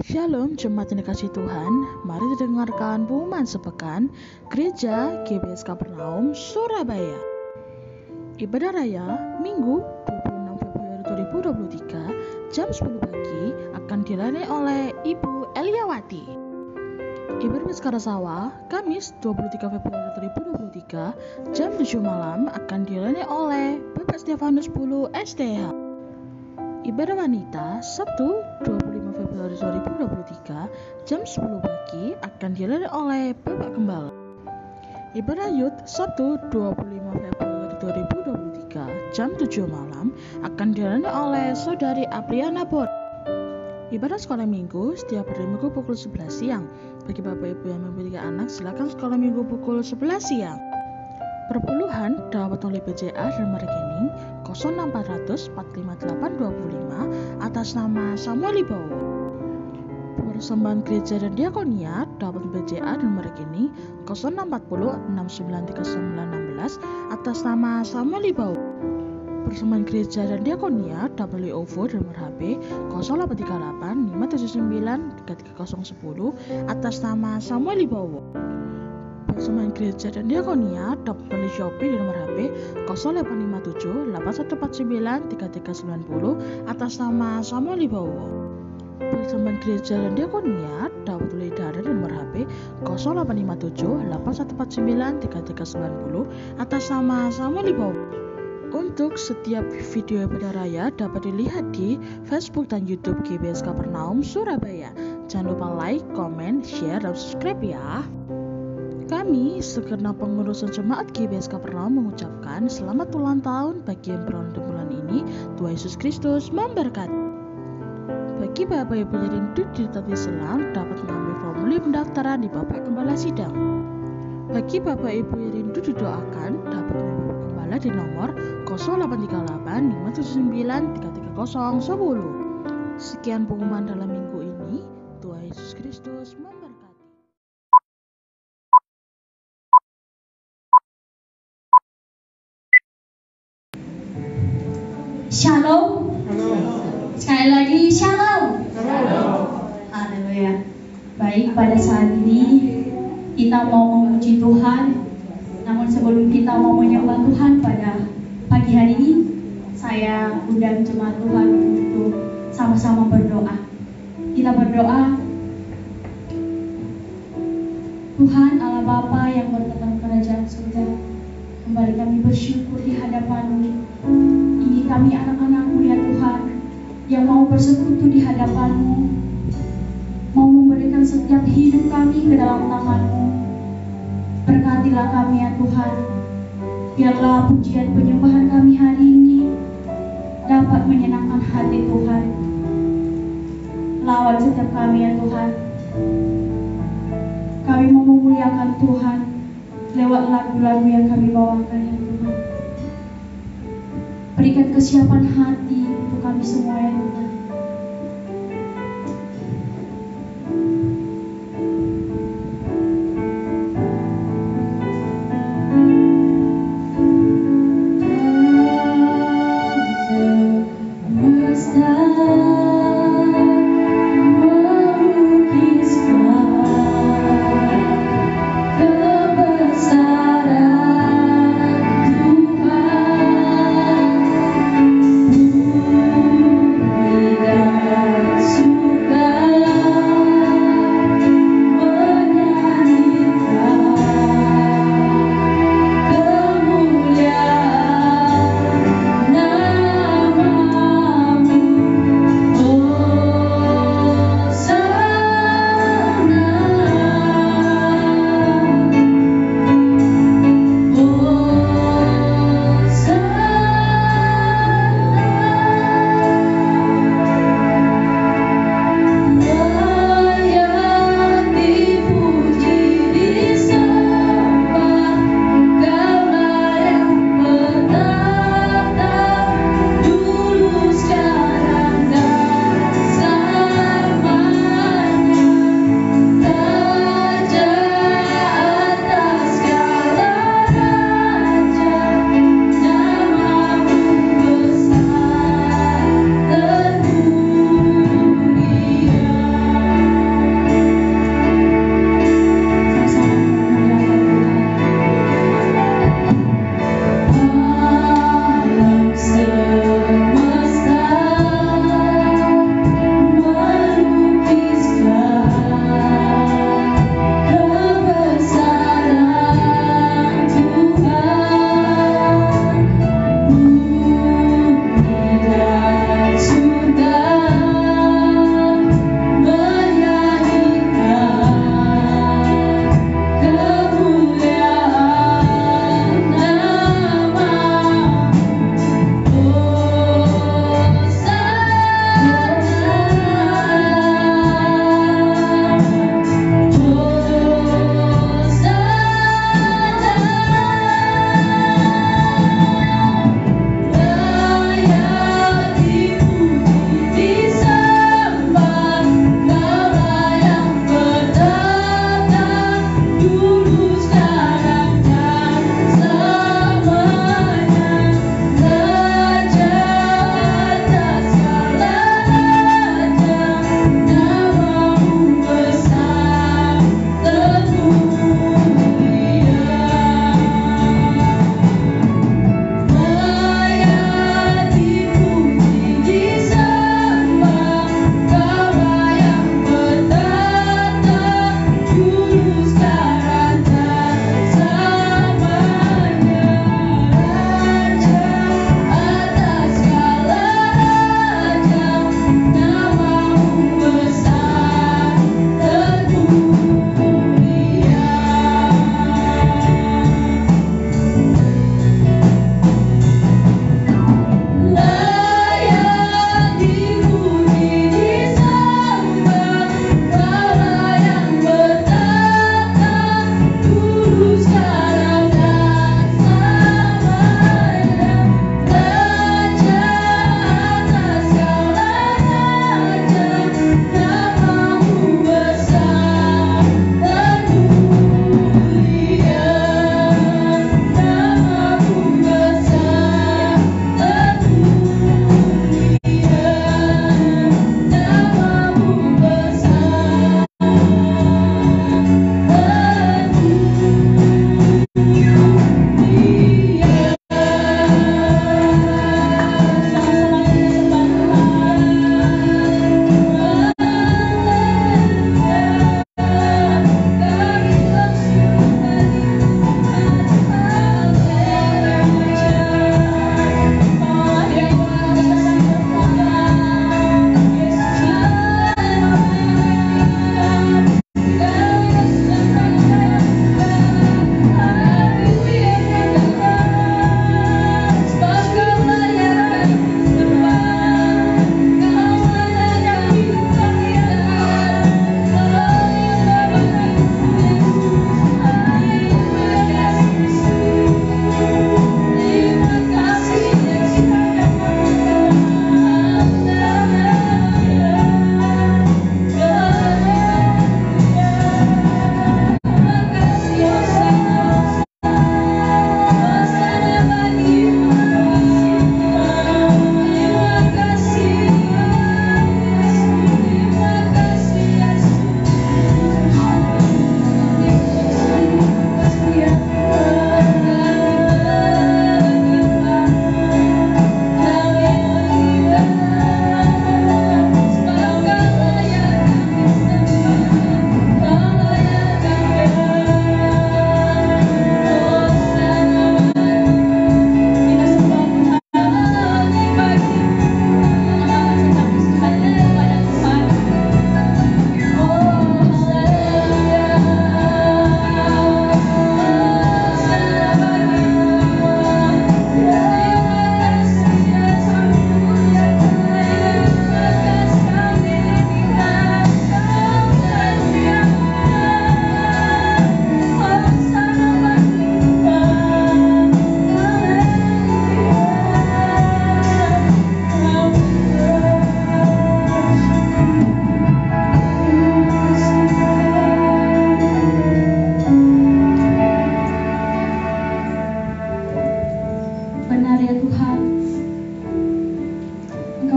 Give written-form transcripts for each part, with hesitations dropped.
Shalom jemaat yang dikasihi Tuhan, mari didengarkan pengumuman sepekan Gereja GBS Kapernaum, Surabaya. Ibadah Raya Minggu 26 Februari 2023 jam 10 pagi akan dilayani oleh Ibu Eliawati. Ibadah Baskara Sawah Kamis 23 Februari 2023 jam 7 malam akan dilayani oleh Bapak Stefanus Pulu STH. Ibadah Wanita Sabtu 25 Februari 2023 jam 10 pagi akan dilayani oleh Bapak Gembala. Ibadah Youth Sabtu 25 Februari 2023 jam 7 malam akan dilayani oleh Saudari Apriana Bor. Ibadah Sekolah Minggu setiap hari Minggu pukul 11 siang. Bagi Bapak Ibu yang memiliki anak, silakan sekolah Minggu pukul 11 siang. Perpuluhan dapat oleh BCA dan rekening 06400 45825 atas nama Samuel Ibowo. Persembahan gereja dan diakonia dapat BCA dan rekening 0640 693916 atas nama Samuel Ibowo. Persembahan gereja dan diakonia dapat oleh OVO dan nomor HP 0838 579 33010 atas nama Samuel Ibowo. Persembahan gereja dan diakonia dapat oleh Shopee di nomor HP 0857 8149 3390 atas nama Samuel Ibowo. Persembahan gereja dan diakonia dapat oleh Dara di nomor HP 0857 8149 3390 atas nama Samuel Ibowo. Untuk setiap video ibadah raya dapat dilihat di Facebook dan YouTube GBS Kapernaum Surabaya. Jangan lupa like, komen, share, dan subscribe ya. Kami, segenap pengurusan jemaat GBS Kapernaum mengucapkan selamat ulang tahun bagi yang berulang di bulan ini. Tuhan Yesus Kristus memberkati. Bagi Bapak Ibu yang rindu di Tati Selang dapat mengambil formulir pendaftaran di Bapak Gembala Sidang. Bagi Bapak Ibu yang rindu didoakan dapat mengambil Bapak Gembala di nomor 0838 579 33010. Sekian pengumuman dalam minggu ini. Tuhan Yesus Kristus memberkati. Shalom. Sekali lagi shalom. Haleluya. Baik, pada saat ini kita mau memuji Tuhan. Namun sebelum kita mau menyembah Tuhan pada pagi hari ini, saya undang jemaat Tuhan untuk sama-sama berdoa. Kita berdoa. Tuhan Allah Bapa yang berkenan kerajaan surga, kembali kami bersyukur di hadapan-Mu. Ini kami anak-anak-Mu ya Tuhan, yang mau bersekutu di hadapan-Mu, mau memberikan setiap hidup kami ke dalam tangan-Mu. Berkatilah kami ya Tuhan, biarlah pujian penyembahan kami hari ini dapat menyenangkan hati Tuhan. Lawan setiap kami ya Tuhan. Kami mau memuliakan Tuhan lewat lagu-lagu yang kami bawakan ya Tuhan. Berikan kesiapan hati untuk kami semua ya Tuhan. Tuhan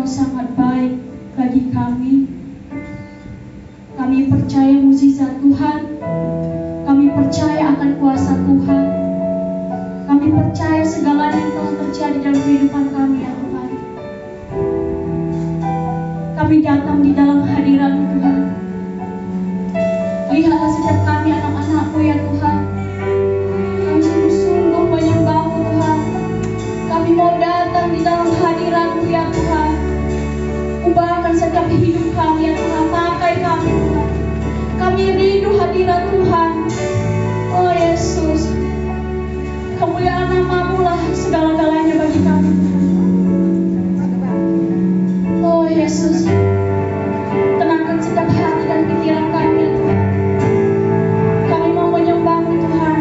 Engkau sangat baik bagi kami. Kami percaya mukjizat Tuhan. Kami percaya akan kuasa Tuhan. Kami percaya segalanya yang telah terjadi dalam kehidupan kami, ya Tuhan. Kami datang di dalam hadirat-Mu, Tuhan. Lihatlah setiap kami anak-anak-Mu, ya Tuhan. Kami sungguh-sungguh menyembah-Mu, Tuhan. Kami mau datang di dalam hadirat-Mu, ya Tuhan. Ubahkan setiap hidup kami, ya Tuhan. Pakai kami, Tuhan. Kami rindu hadirat Tuhan. Oh Yesus, kemuliaan nama-Mu lah segala-galanya bagi kami. Oh Yesus, tenangkan setiap hati dan pikiran kami, ya Tuhan. Kami mau menyembah-Mu, Tuhan.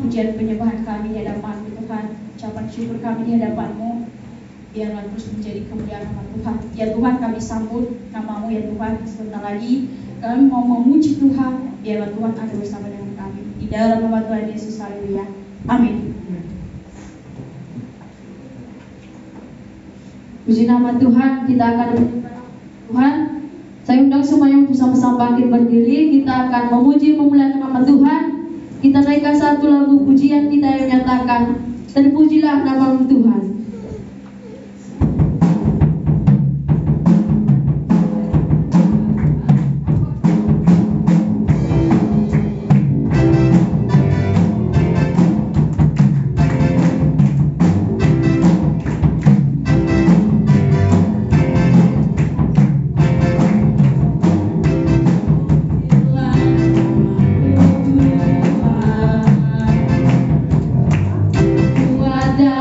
Pujian penyembahan kami di hadapan-Mu, Tuhan. Ucapan syukur kami di hadapan-Mu, biarlah terus menjadi kemuliaan nama Tuhan. Ya Tuhan, kami sambut nama-Mu, ya Tuhan. Sebentar lagi kami mau memuji Tuhan, biarlah Tuhan ada bersama dengan kami. Di dalam nama Tuhan Yesus, haleluya. Amin. Puji nama Tuhan. Kita akan Tuhan. Saya undang semua yang bersama-sama bangkit berdiri. Kita akan memuji memuliakan nama Tuhan. Kita naikkan satu lagu pujian kita yang menyatakan, terpujilah nama Tuhan. Ku ada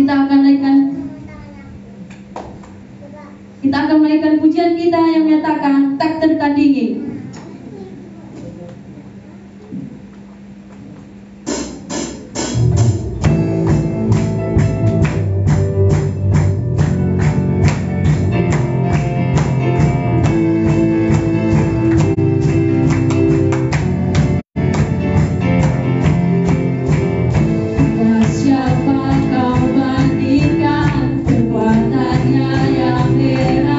kita akan menaikkan pujian kita yang menyatakan tak tertandingi. Kekuatannya yang heran.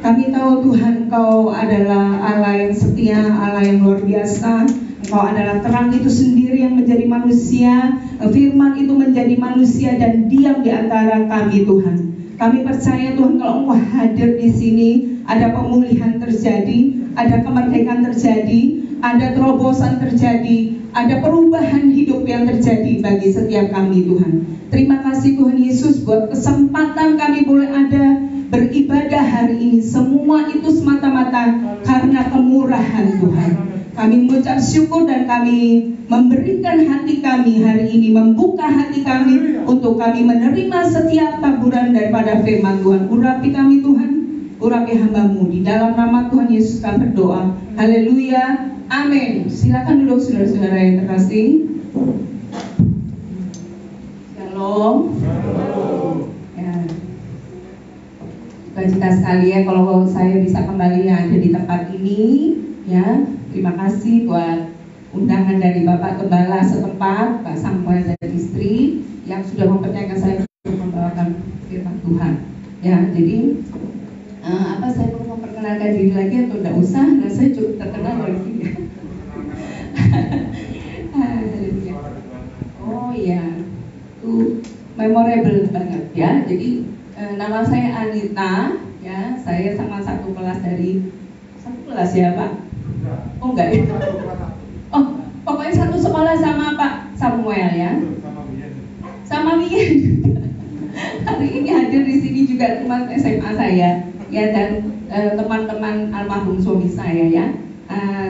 Kami tahu Tuhan, Engkau adalah Allah yang setia, Allah yang luar biasa. Engkau adalah terang itu sendiri yang menjadi manusia, firman itu menjadi manusia dan diam di antara kami Tuhan. Kami percaya Tuhan, kalau Engkau hadir di sini, ada pemulihan terjadi, ada kemerdekaan terjadi, ada terobosan terjadi, ada perubahan hidup yang terjadi bagi setiap kami Tuhan. Terima kasih Tuhan Yesus buat kesempatan kami boleh ada beribadah hari ini. Semua itu semata-mata karena kemurahan Tuhan. Kami mengucap syukur dan kami memberikan hati kami hari ini, membuka hati kami untuk kami menerima setiap taburan daripada firman Tuhan. Urapi kami Tuhan, urapi hamba-Mu. Di dalam nama Tuhan Yesus kami berdoa. Haleluya. Amin. Silakan duduk saudara-saudara yang terkasih. Shalom. Ya. Sukacita sekali ya kalau saya bisa kembali ada di tempat ini. Ya, terima kasih buat undangan dari Bapak Gembala setempat, Pak Samuel dan istri yang sudah mempercayakan saya untuk membawakan firman Tuhan. Ya, jadi saya perlu memperkenalkan diri lagi atau tidak usah? Nah, saya cukup terkenal dari sini. Oh iya, itu memorable banget ya. Jadi nama saya Anita, ya. Saya sama satu kelas ya Pak? Oh enggak ya? Oh, pokoknya satu sekolah sama Pak Samuel ya. Sama Wian. Hari ini hadir di sini juga teman SMA saya, ya, dan teman-teman almarhum suami saya ya.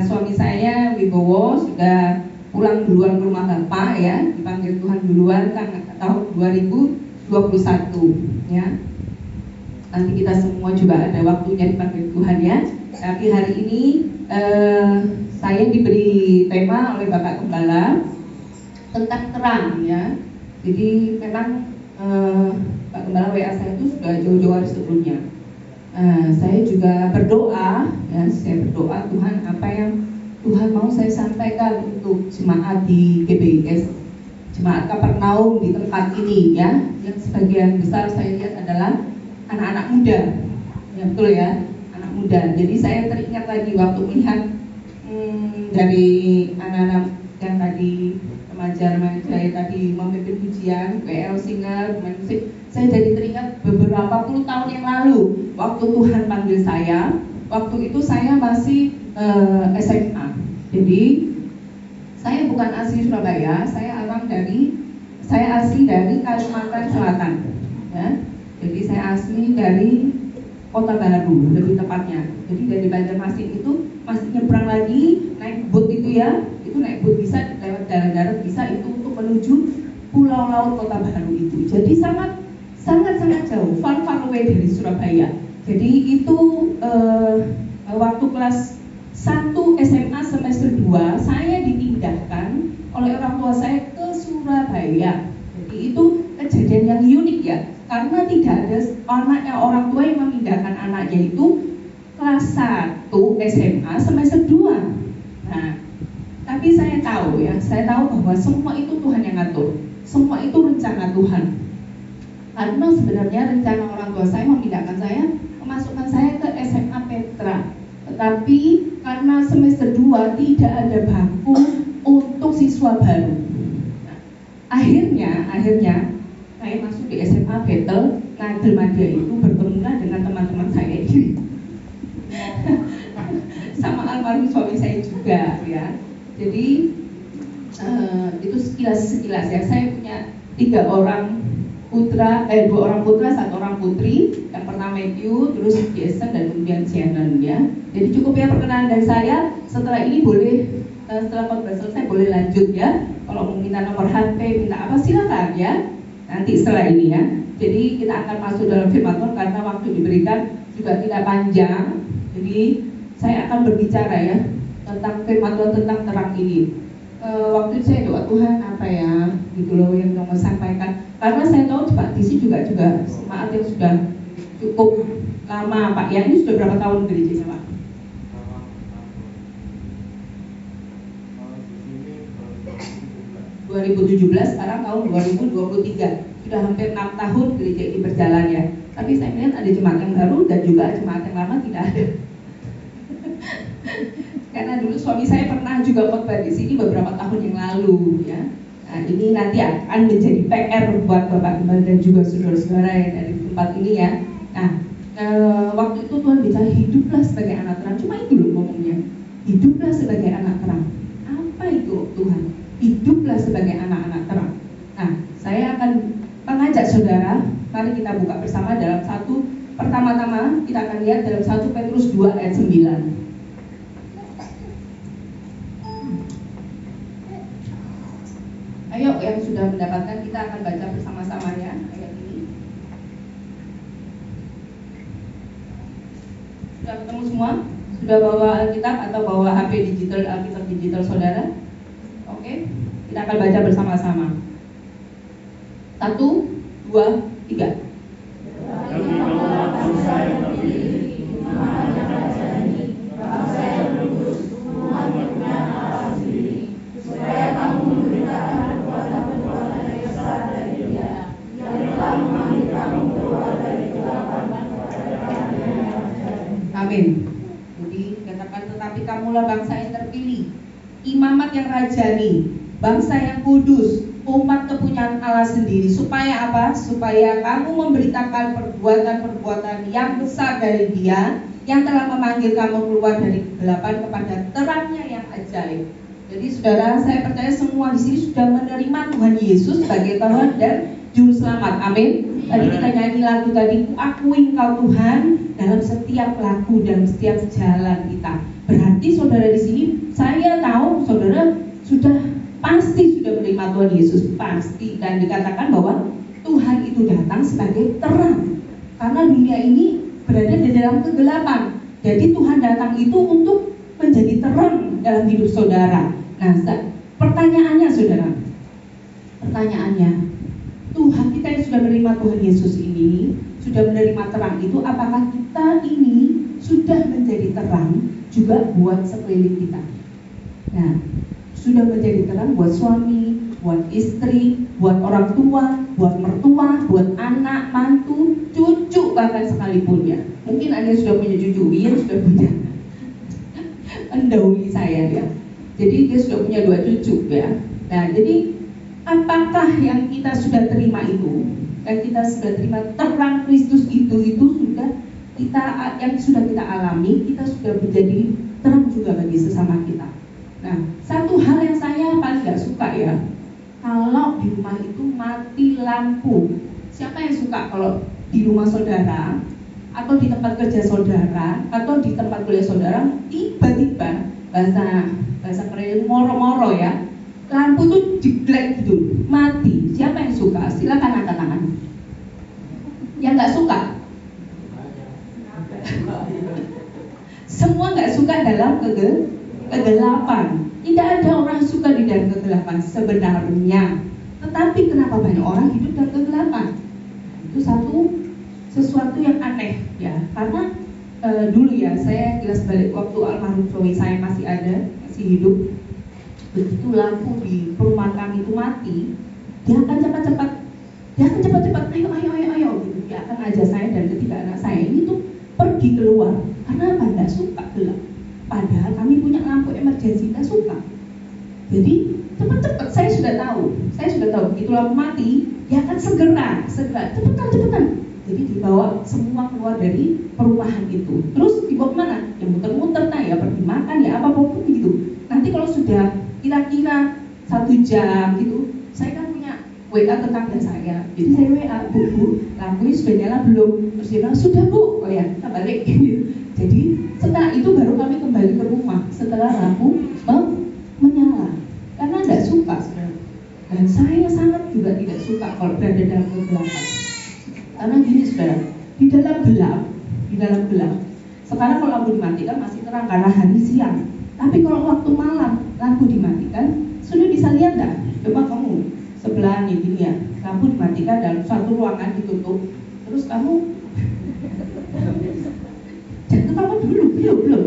Suami saya Wibowo sudah pulang duluan ke rumah Bapak ya, dipanggil Tuhan duluan tahun 2021 ya. Nanti kita semua juga ada waktunya dipanggil Tuhan ya. Tapi hari ini saya diberi tema oleh Bapak Gembala tentang terang ya. Jadi memang Pak Gembala WA saya itu sudah jauh-jauh hari sebelumnya. Saya juga berdoa ya, Tuhan, apa yang Tuhan mau saya sampaikan untuk jemaat di GBIS, jemaat Kapernaum di tempat ini ya, yang sebagian besar saya lihat adalah anak-anak muda, ya betul ya, anak muda. Jadi saya teringat lagi waktu melihat dari anak-anak yang tadi remaja-remaja yang tadi memimpin pujian, WL singer, main musik. Saya jadi teringat beberapa puluh tahun yang lalu waktu Tuhan panggil saya. Waktu itu saya masih SMA. Jadi saya bukan asli Surabaya, saya asli dari Kalimantan Selatan. Ya. Jadi saya asli dari Kota Baru, lebih tepatnya. Jadi dari Banjarmasin itu masih nyebrang lagi, naik boat itu ya. Itu naik boat bisa lewat darat-darat bisa itu untuk menuju pulau laut Kota Baru itu. Jadi sangat jauh, far away dari Surabaya. Jadi itu waktu kelas 1 SMA semester 2 saya dipindahkan oleh orang tua saya ke Surabaya. Jadi itu kejadian yang unik ya, karena tidak ada orang tua yang memindahkan anaknya itu kelas 1 SMA semester 2. Nah, tapi saya tahu bahwa semua itu Tuhan yang ngatur. Semua itu rencana Tuhan. Karena sebenarnya rencana orang tua saya memindahkan saya, memasukkan saya ke SMA Petra. Tetapi karena semester 2 tidak ada bangku untuk siswa baru. Nah, akhirnya saya masuk di SMA Betel Ngagel Madya itu bertemulah dengan teman-teman saya ini. Sama almarhum suami saya juga ya. Jadi itu sekilas ya. Saya punya 2 orang putra, 1 orang putri. Yang pertama Matthew, terus Jason, dan kemudian Shannon ya. Jadi cukup ya perkenalan dari saya. Setelah ini setelah khotbah selesai boleh lanjut ya. Kalau mau minta nomor HP, minta apa silakan ya. Nanti setelah ini ya. Jadi kita akan masuk dalam firman Tuhan karena waktu diberikan juga tidak panjang. Jadi saya akan berbicara ya tentang firman Tuhan, tentang terang ini. Waktu itu saya doa, Tuhan apa ya gitu loh yang mau sampaikan. Karena saya tahu Pak Disi juga jemaat yang sudah cukup lama Pak ya. Ini sudah berapa tahun gerejanya Pak? 2017, sekarang tahun 2023. sudah hampir 6 tahun gereja ini berjalan ya. Tapi saya melihat ada jemaat yang baru dan juga jemaat yang lama tidak ada. Karena dulu suami saya pernah juga khotbah di sini beberapa tahun yang lalu ya. Nah, ini nanti akan menjadi PR buat Bapak Gembala dan juga saudara-saudara yang dari tempat ini ya. Nah, waktu itu Tuhan bicara hiduplah sebagai anak terang. Cuma itu loh ngomongnya. Hiduplah sebagai anak terang. Apa itu Tuhan? Hiduplah sebagai anak-anak terang. Nah, saya akan mengajak saudara, mari kita buka bersama dalam pertama-tama kita akan lihat dalam 1 Petrus 2 ayat 9. Ayo yang sudah mendapatkan kita akan baca bersama-sama ya ayat ini. Sudah ketemu semua? Sudah bawa Alkitab atau bawa HP digital, Alkitab digital saudara? Oke, kita akan baca bersama-sama. 1, 2, 3. Amin. Jadi katakan tetapi kamulah bangsa yang terpilih, imamat yang rajani, bangsa yang kudus, umat kepunyaan Allah sendiri. Supaya apa? Supaya kamu memberitakan perbuatan-perbuatan yang besar dari Dia yang telah memanggil kamu keluar dari kegelapan kepada terangnya yang ajaib. Jadi saudara, saya percaya semua di sini sudah menerima Tuhan Yesus sebagai Tuhan dan Juru Selamat. Amin. Tadi kita nyanyi lagu tadi, akui Engkau Tuhan dalam setiap laku dan setiap jalan kita. Berarti saudara di sini, saya tahu saudara pasti sudah menerima Tuhan Yesus, pasti. Dan dikatakan bahwa Tuhan itu datang sebagai terang, karena dunia ini berada di dalam kegelapan. Jadi Tuhan datang itu untuk menjadi terang dalam hidup saudara. Nah, pertanyaannya saudara, Tuhan kita yang sudah menerima Tuhan Yesus ini, sudah menerima terang itu, apakah kita ini sudah menjadi terang juga buat sekeliling kita? Nah, sudah menjadi terang buat suami, buat istri, buat orang tua, buat mertua, buat anak, mantu, cucu bahkan sekalipun ya. Mungkin Anda sudah punya cucu, Ian sudah punya. Mendahului saya ya. Jadi dia sudah punya 2 cucu ya. Nah, jadi apakah yang kita sudah terima itu, yang kita sudah terima terang Kristus itu sudah yang sudah kita alami, kita sudah menjadi terang juga bagi sesama kita. Nah, satu hal yang saya paling gak suka ya, kalau di rumah itu mati lampu. Siapa yang suka kalau di rumah saudara atau di tempat kerja saudara atau di tempat kuliah saudara tiba-tiba bahasa keren moro-moro ya, lampu tuh jeglek gitu, mati. Siapa yang suka? Silakan angkat tangan. Yang nggak suka? Semua nggak suka dalam kegelapan. Tidak ada orang suka di dalam kegelapan sebenarnya. Tetapi kenapa banyak orang hidup dalam kegelapan? Itu sesuatu yang aneh ya. Karena dulu ya, saya kilas balik waktu almarhum suami saya masih hidup. Begitu lampu di perumahan kami itu mati, dia akan cepat-cepat, ayo gitu. Dia akan ajak saya dan ketiga anak saya ini tuh pergi keluar. Karena apa? Nggak suka gelap. Padahal kami punya lampu emergensi, nggak suka. Jadi cepat-cepat, saya sudah tahu begitu lampu mati, dia akan segera, cepetan. Jadi dibawa semua keluar dari perumahan itu. Terus dibawa kemana? Ya muter-muter, ya pergi makan, ya apapun gitu. Nanti kalau sudah kira-kira 1 jam gitu, saya kan punya WA tetangga saya. Jadi saya WA, bu, lampunya sudah nyala belum? Terus dia bilang, sudah bu, oh ya kita balik gitu. Jadi setelah itu baru kami kembali ke rumah setelah lampu menyala. Karena tidak suka sebenarnya. Dan saya sangat juga tidak suka kalau berada dalam kegelapan. Karena gini saudara, di dalam gelap. Sekarang kalau lampu dimatikan masih terang karena hari siang. Tapi kalau waktu malam lampu dimatikan, sudah bisa lihat nggak? Coba kamu sebelah nih gini ya, lampu dimatikan dalam satu ruangan ditutup, terus kamu jangan ketawa dulu, belum.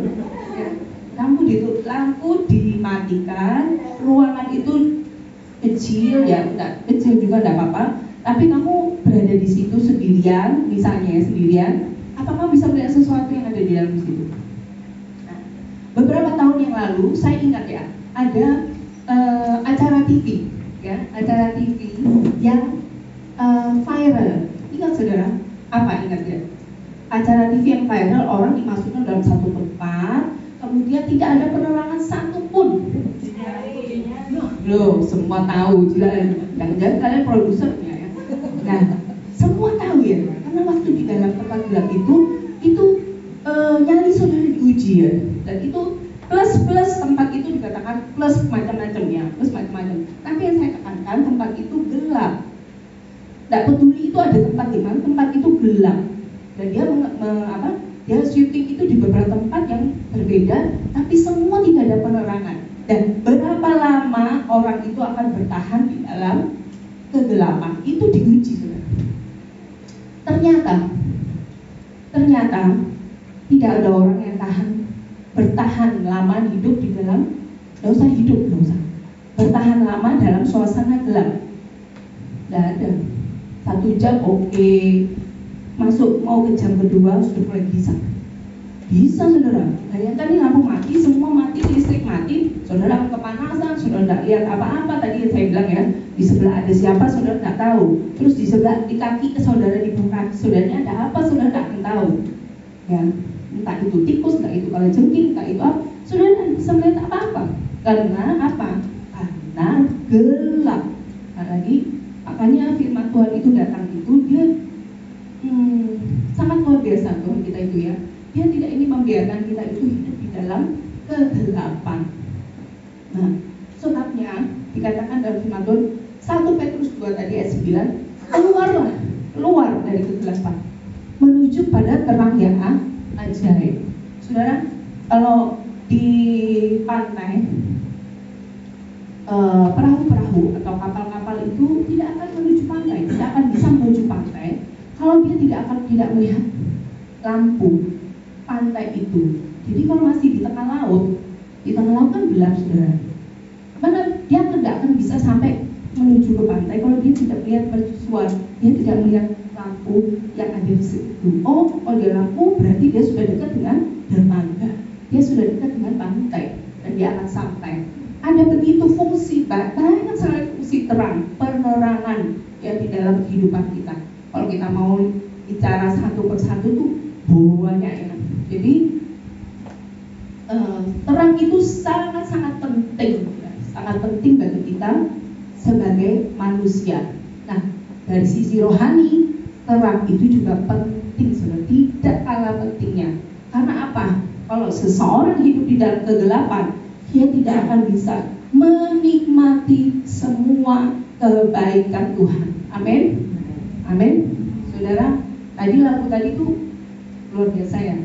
Lampu dimatikan, ruangan itu kecil ya, kecil juga nggak apa-apa. Tapi kamu berada di situ sendirian, misalnya sendirian, apa kamu bisa melihat sesuatu yang ada di dalam situ? Nah, beberapa tahun yang lalu saya ingat ya, ada acara TV, ya, acara TV yang viral. Ingat saudara? Apa ingat ya? Acara TV yang viral, orang dimasukkan dalam satu tempat, kemudian tidak ada penerangan satupun. Loh, semua tahu, jangan-jangan kalian produsernya ya. Nah, semua tahu ya, karena waktu di dalam tempat gelap itu nyali saudara diuji ya, dan itu plus tempat itu dikatakan plus macam-macam ya, plus macam-macam. Tapi yang saya katakan tempat itu gelap. Tidak peduli itu ada tempat di mana, tempat itu gelap. Dan dia syuting itu di beberapa tempat yang berbeda, tapi semua tidak ada penerangan. Dan berapa lama orang itu akan bertahan di dalam kegelapan? Itu diuji, saudara. Ternyata tidak ada orang yang bertahan lama hidup di dalam, nggak usah bertahan lama dalam suasana gelap. Tidak ada. 1 jam oke. Masuk mau ke jam kedua sudah mulai bisa saudara. Bayangkan ini lampu mati, semua mati, listrik mati, saudara kepanasan, saudara tidak lihat apa-apa. Tadi yang saya bilang ya, di sebelah ada siapa saudara tidak tahu. Terus di sebelah, di kaki saudara, di bawah kaki saudaranya ada apa saudara tidak akan tahu. Ya, entah itu tikus, entah itu kalajengking, entah itu apa, saudara tidak bisa melihat apa-apa. Karena apa? Karena gelap. Makanya firman Tuhan itu datang itu dia sangat luar biasa Tuhan kita itu ya. Dia tidak ingin membiarkan kita itu hidup di dalam kegelapan. Nah, sebabnya dikatakan dalam firman Tuhan 1 Petrus 2 tadi ayat 9, keluar dari kegelapan menuju pada terang yang ajaib. Saudara, kalau di pantai perahu-perahu atau kapal-kapal itu tidak akan menuju pantai, tidak akan bisa menuju pantai kalau dia tidak melihat lampu pantai itu. Jadi kalau masih di tengah laut kan gelap saudara. Mana dia tidak akan bisa sampai menuju ke pantai kalau dia tidak melihat mercusuar, dia tidak melihat lampu yang ada di situ. Oh, kalau dia lampu berarti dia sudah dekat dengan dermaga, dia sudah dekat dengan pantai dan dia akan sampai. Ada begitu fungsi, banyak sekali fungsi terang, penerangan yang di dalam kehidupan kita. Kalau kita mau bicara satu persatu tuh banyak ya. Jadi terang itu sangat-sangat penting, sangat penting bagi kita sebagai manusia. Nah, dari sisi rohani, terang itu juga penting, saudara. Tidak kalah pentingnya. Karena apa? Kalau seseorang hidup di dalam kegelapan, dia tidak akan bisa menikmati semua kebaikan Tuhan. Amin. Amin. Saudara, tadi lagu tadi itu luar biasa ya.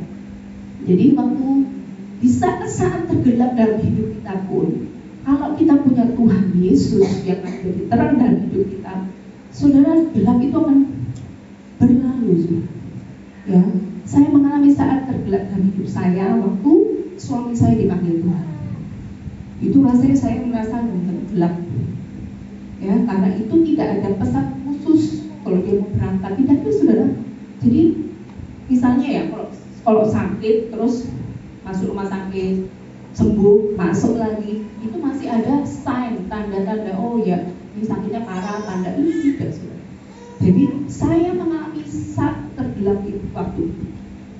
Jadi waktu di saat tergelap dalam hidup kita pun, kalau kita punya Tuhan Yesus yang menjadi terang dalam hidup kita, saudara, gelap itu akan berlalu. Ya, saya mengalami saat tergelap dalam hidup saya waktu suami saya dipanggil Tuhan. Itu rasanya saya merasa gelap. Ya, karena itu tidak ada pesan khusus kalau dia mau berangkat, tidak ada saudara. Jadi misalnya ya kalau sakit terus masuk rumah sakit, sembuh, masuk lagi, itu masih ada sign, tanda-tanda, oh ya ini sakitnya parah, tanda ini tidak saudara. Jadi saya mengalami saat tergelap itu waktu itu.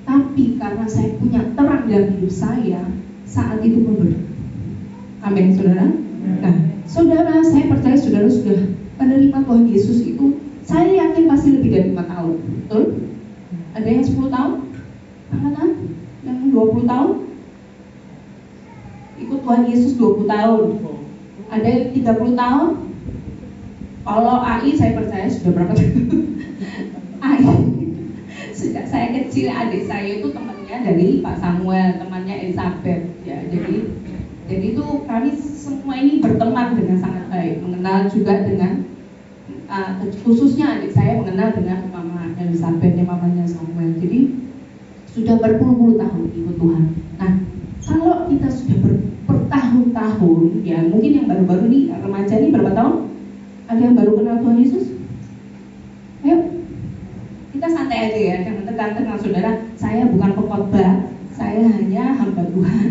Tapi karena saya punya terang dalam hidup saya, saat itu memberkati. Amin saudara. Nah, saudara, saya percaya saudara sudah menerima Tuhan Yesus itu, saya yakin pasti lebih dari 5 tahun. Betul? Ada yang 10 tahun? Angkatan? Yang 20 tahun? Ikut Tuhan Yesus 20 tahun. Ada yang 30 tahun? Kalau AI saya percaya sudah berapa tahun? AI. Sejak saya kecil, adik saya itu temannya dari Pak Samuel, temannya Elizabeth. Ya, jadi itu kami semua ini berteman dengan sangat baik, mengenal juga dengan khususnya adik saya mengenal dengan Mama Elizabeth, mamanya Samuel. Jadi sudah berpuluh-puluh tahun ikut Tuhan. Nah, kalau kita sudah bertahun-tahun, ya mungkin yang baru-baru ini remaja ini berapa tahun? Ada yang baru kenal Tuhan Yesus? aja ya, jangan tekan-tekan saudara. Saya bukan pengkhotbah, saya hanya hamba Tuhan.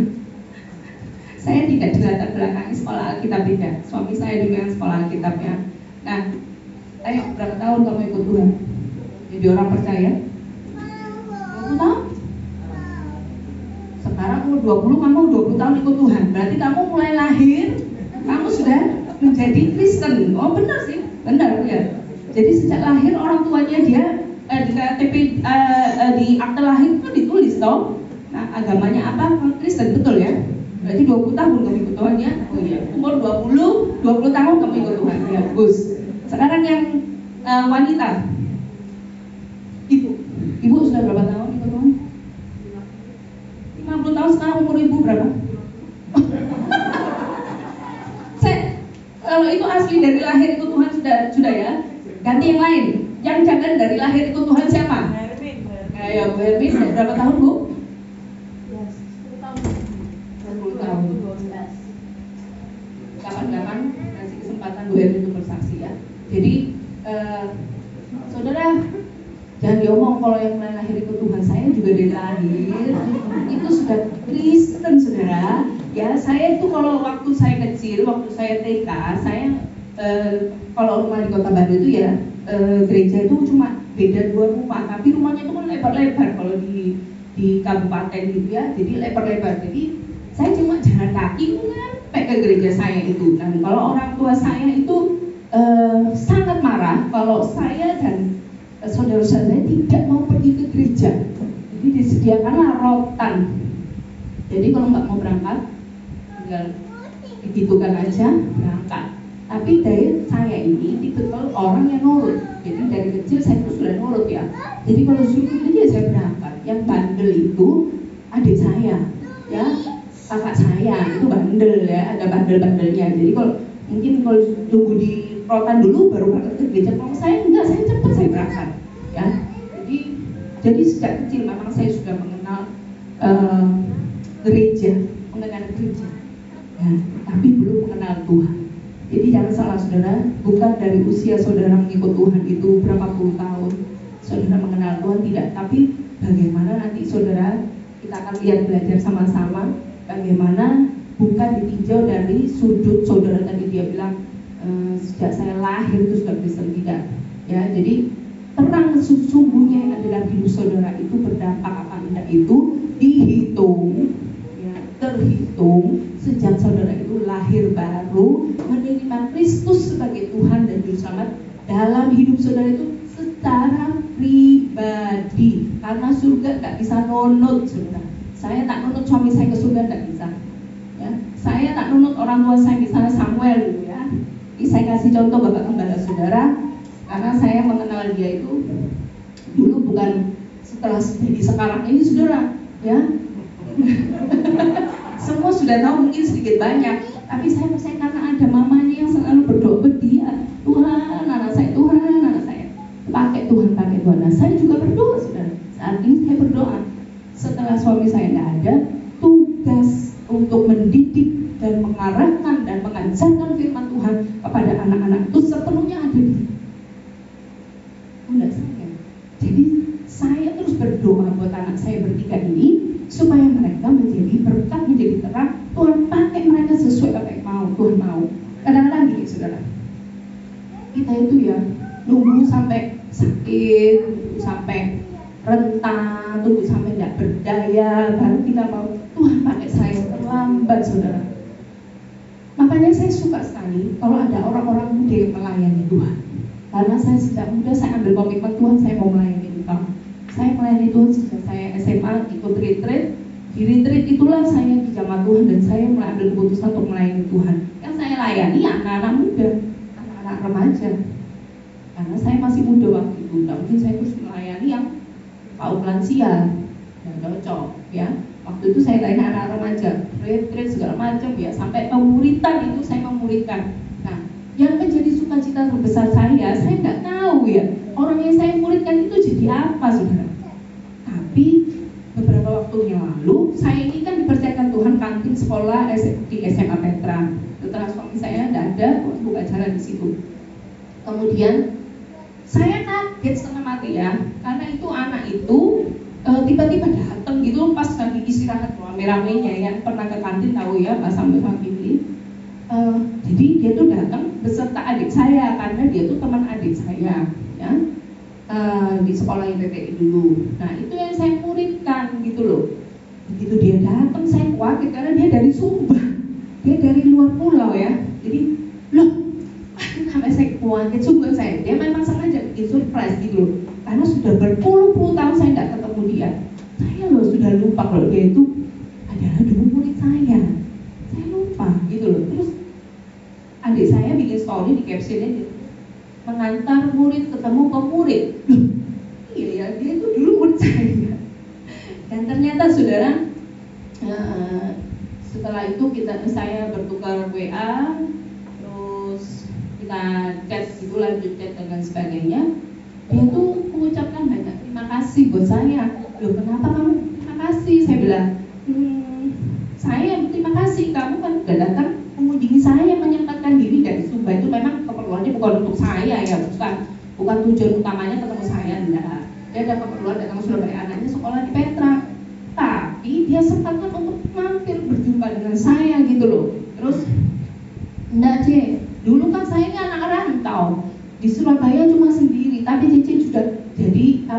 Saya tidak dilatar belakangi sekolah Alkitab tidak. Suami saya juga yang sekolah Alkitab ya. Nah, ayo berapa tahun kamu ikut Tuhan? Jadi orang percaya? 20 tahun? Sekarang umur 20, kamu 20 tahun ikut Tuhan. Berarti kamu mulai lahir, kamu sudah menjadi Kristen. Oh benar sih, benar ya. Jadi sejak lahir orang tuanya dia di KTP di akte lahir itu ditulis toh. Nah agamanya apa? Kristen, betul ya. Berarti 20 tahun kamu ikut Tuhan ya. Oh iya, umur 20 tahun kamu ikut Tuhan. Ya, bagus. Sekarang yang wanita. Ibu sudah berapa tahun ikut Tuhan? 50 tahun. Sekarang umur ibu berapa? Kalau itu asli dari lahir ikut Tuhan sudah ya. Ganti yang lain. Yang jangan dari lahir ikut Tuhan siapa? Ya, Bu Hermin berapa tahun Bu? 10 tahun. Kapan-kapan kasih kesempatan Bu Hermin untuk bersaksi ya. Jadi saudara jangan diomong kalau yang mulai lahir ikut Tuhan. Saya juga dari lahir itu sudah Kristen saudara. Ya saya itu kalau waktu saya kecil, waktu saya TK, saya kalau rumah di Kota Bandung itu ya gereja itu cuma beda 2 rumah, tapi rumahnya itu kan lebar-lebar kalau di kabupaten gitu ya, jadi lebar-lebar. Jadi saya cuma jalan kaki sampai ke gereja saya itu. Dan kalau orang tua saya itu sangat marah kalau saya dan saudara-saudara saya tidak mau pergi ke gereja. Jadi disediakanlah rotan. Jadi kalau nggak mau berangkat, tinggal digitukan aja berangkat. Tapi dari saya ini tipikal orang yang nurut. Jadi dari kecil saya itu sudah nurut ya. Jadi kalau suruh aja saya berangkat. Yang bandel itu adik saya, ya kakak saya itu bandel ya. Ada bandel-bandelnya. Jadi kalau mungkin kalau tunggu di rotan dulu baru berangkat ke gereja. Kalau saya enggak, saya cepat saya berangkat. Ya. Jadi sejak kecil memang saya sudah mengenal gereja, ya, tapi belum mengenal Tuhan. Jadi jangan salah saudara, bukan dari usia saudara mengikut Tuhan itu berapa puluh tahun saudara mengenal Tuhan, tidak. Tapi bagaimana nanti saudara, kita akan lihat belajar sama-sama bagaimana bukan ditinjau dari sudut saudara tadi dia bilang sejak saya lahir itu sudah Kristen, tidak. Ya, jadi terang sesungguhnya yang ada dalam hidup saudara itu berdampak apa tidak itu dihitung, ya, terhitung sejak saudara itu lahir baru menerima Kristus sebagai Tuhan dan Juru Selamat dalam hidup saudara itu secara pribadi. Karena surga tak bisa nunut saudara. Saya tak nunut suami saya ke surga, tak bisa. Ya, saya tak nunut orang tua saya misalnya Samuel dulu ya. Ini saya kasih contoh Bapak Gembala saudara. Karena saya mengenal dia itu dulu bukan setelah jadi sekarang ini saudara, ya. Semua sudah tahu mungkin sedikit banyak, tapi saya percaya karena ada mamanya yang selalu berdoa dia, Tuhan, anak saya, Tuhan, anak saya, pakai Tuhan. Nah, saya juga berdoa saudara. Saat ini saya berdoa. Setelah suami saya tidak ada, tugas untuk mendidik dan mengarahkan dan mengajarkan firman Tuhan kepada anak-anak itu sepenuhnya ada di pundak saya. Jadi saya terus berdoa buat anak saya bertiga ini supaya mereka menjadi berkat, menjadi terang. Tuhan pakai mereka sesuai apa yang mau Tuhan mau. Kadang-kadang gini saudara, kita itu ya nunggu sampai sakit, nunggu sampai rentan, tunggu sampai tidak berdaya baru kita mau Tuhan pakai saya. Terlambat saudara. Makanya saya suka sekali kalau ada orang-orang muda yang melayani Tuhan. Karena saya sejak muda saya ambil komitmen Tuhan, saya mau melayani Tuhan. Saya melayani Tuhan sejak saya SMA ikut retreat. Di retreat itulah saya dijamah Tuhan dan saya mulai ambil keputusan untuk melayani Tuhan. Yang saya layani anak-anak muda, anak-anak remaja. Karena saya masih muda waktu itu, tidak mungkin saya terus melayani yang kaum lansia, yang cocok, ya. Waktu itu saya layani anak remaja, retreat segala macam, ya. Sampai pemuritan itu saya memuridkan. Nah, yang menjadi sukacita terbesar saya tidak tahu ya orang yang saya muridkan itu jadi apa saudara. Tapi beberapa waktu yang lalu saya ini kan dipercayakan Tuhan kantin sekolah di SMA Petra. Setelah suami saya tidak ada, buka jalan di situ. Kemudian saya kaget setengah mati sekali ya, karena itu anak itu tiba-tiba datang gitu pas lagi istirahat rame-ramenya ya, pernah ke kantin tahu ya Pak Sambil ini. Jadi dia tuh datang beserta adik saya karena dia tuh teman adik saya ya, di sekolah IPTI dulu. Nah itu yang saya muridkan gitu loh. Begitu dia datang saya khawatir karena dia dari Sumba, dia dari luar pulau ya. Jadi loh, sampai saya khawatir sungguh saya. Dia memang sengaja bikin surprise gitu loh, karena sudah berpuluh-puluh tahun saya tidak ketemu dia. Saya loh sudah lupa kalau dia itu adalah dulu murid saya lupa gitu loh. Terus adik saya bikin story di captionnya gitu, mengantar murid ketemu pemurid. Loh, iya ya, dia itu dulu murid saya. Dan ternyata saudara, setelah itu saya bertukar WA, terus kita chat gitu, lanjut chat dan lain sebagainya. Dia tuh mengucapkan banyak terima kasih buat saya. Loh, kenapa kamu terima kasih? Saya bilang, saya terima kasih, kamu kan sudah datang mengunjungi saya, menyempatkan diri dari Sumba. Itu memang keperluannya bukan untuk saya ya, bukan tujuan utamanya ketemu saya, enggak. Dia ada keperluan datang ke Surabaya, anaknya sekolah di Petra, tapi dia sempatkan untuk mampir berjumpa dengan saya gitu loh. Terus enggak Cek, dulu kan saya ini anak rantau di Surabaya cuma sendiri, tapi Cici sudah jadi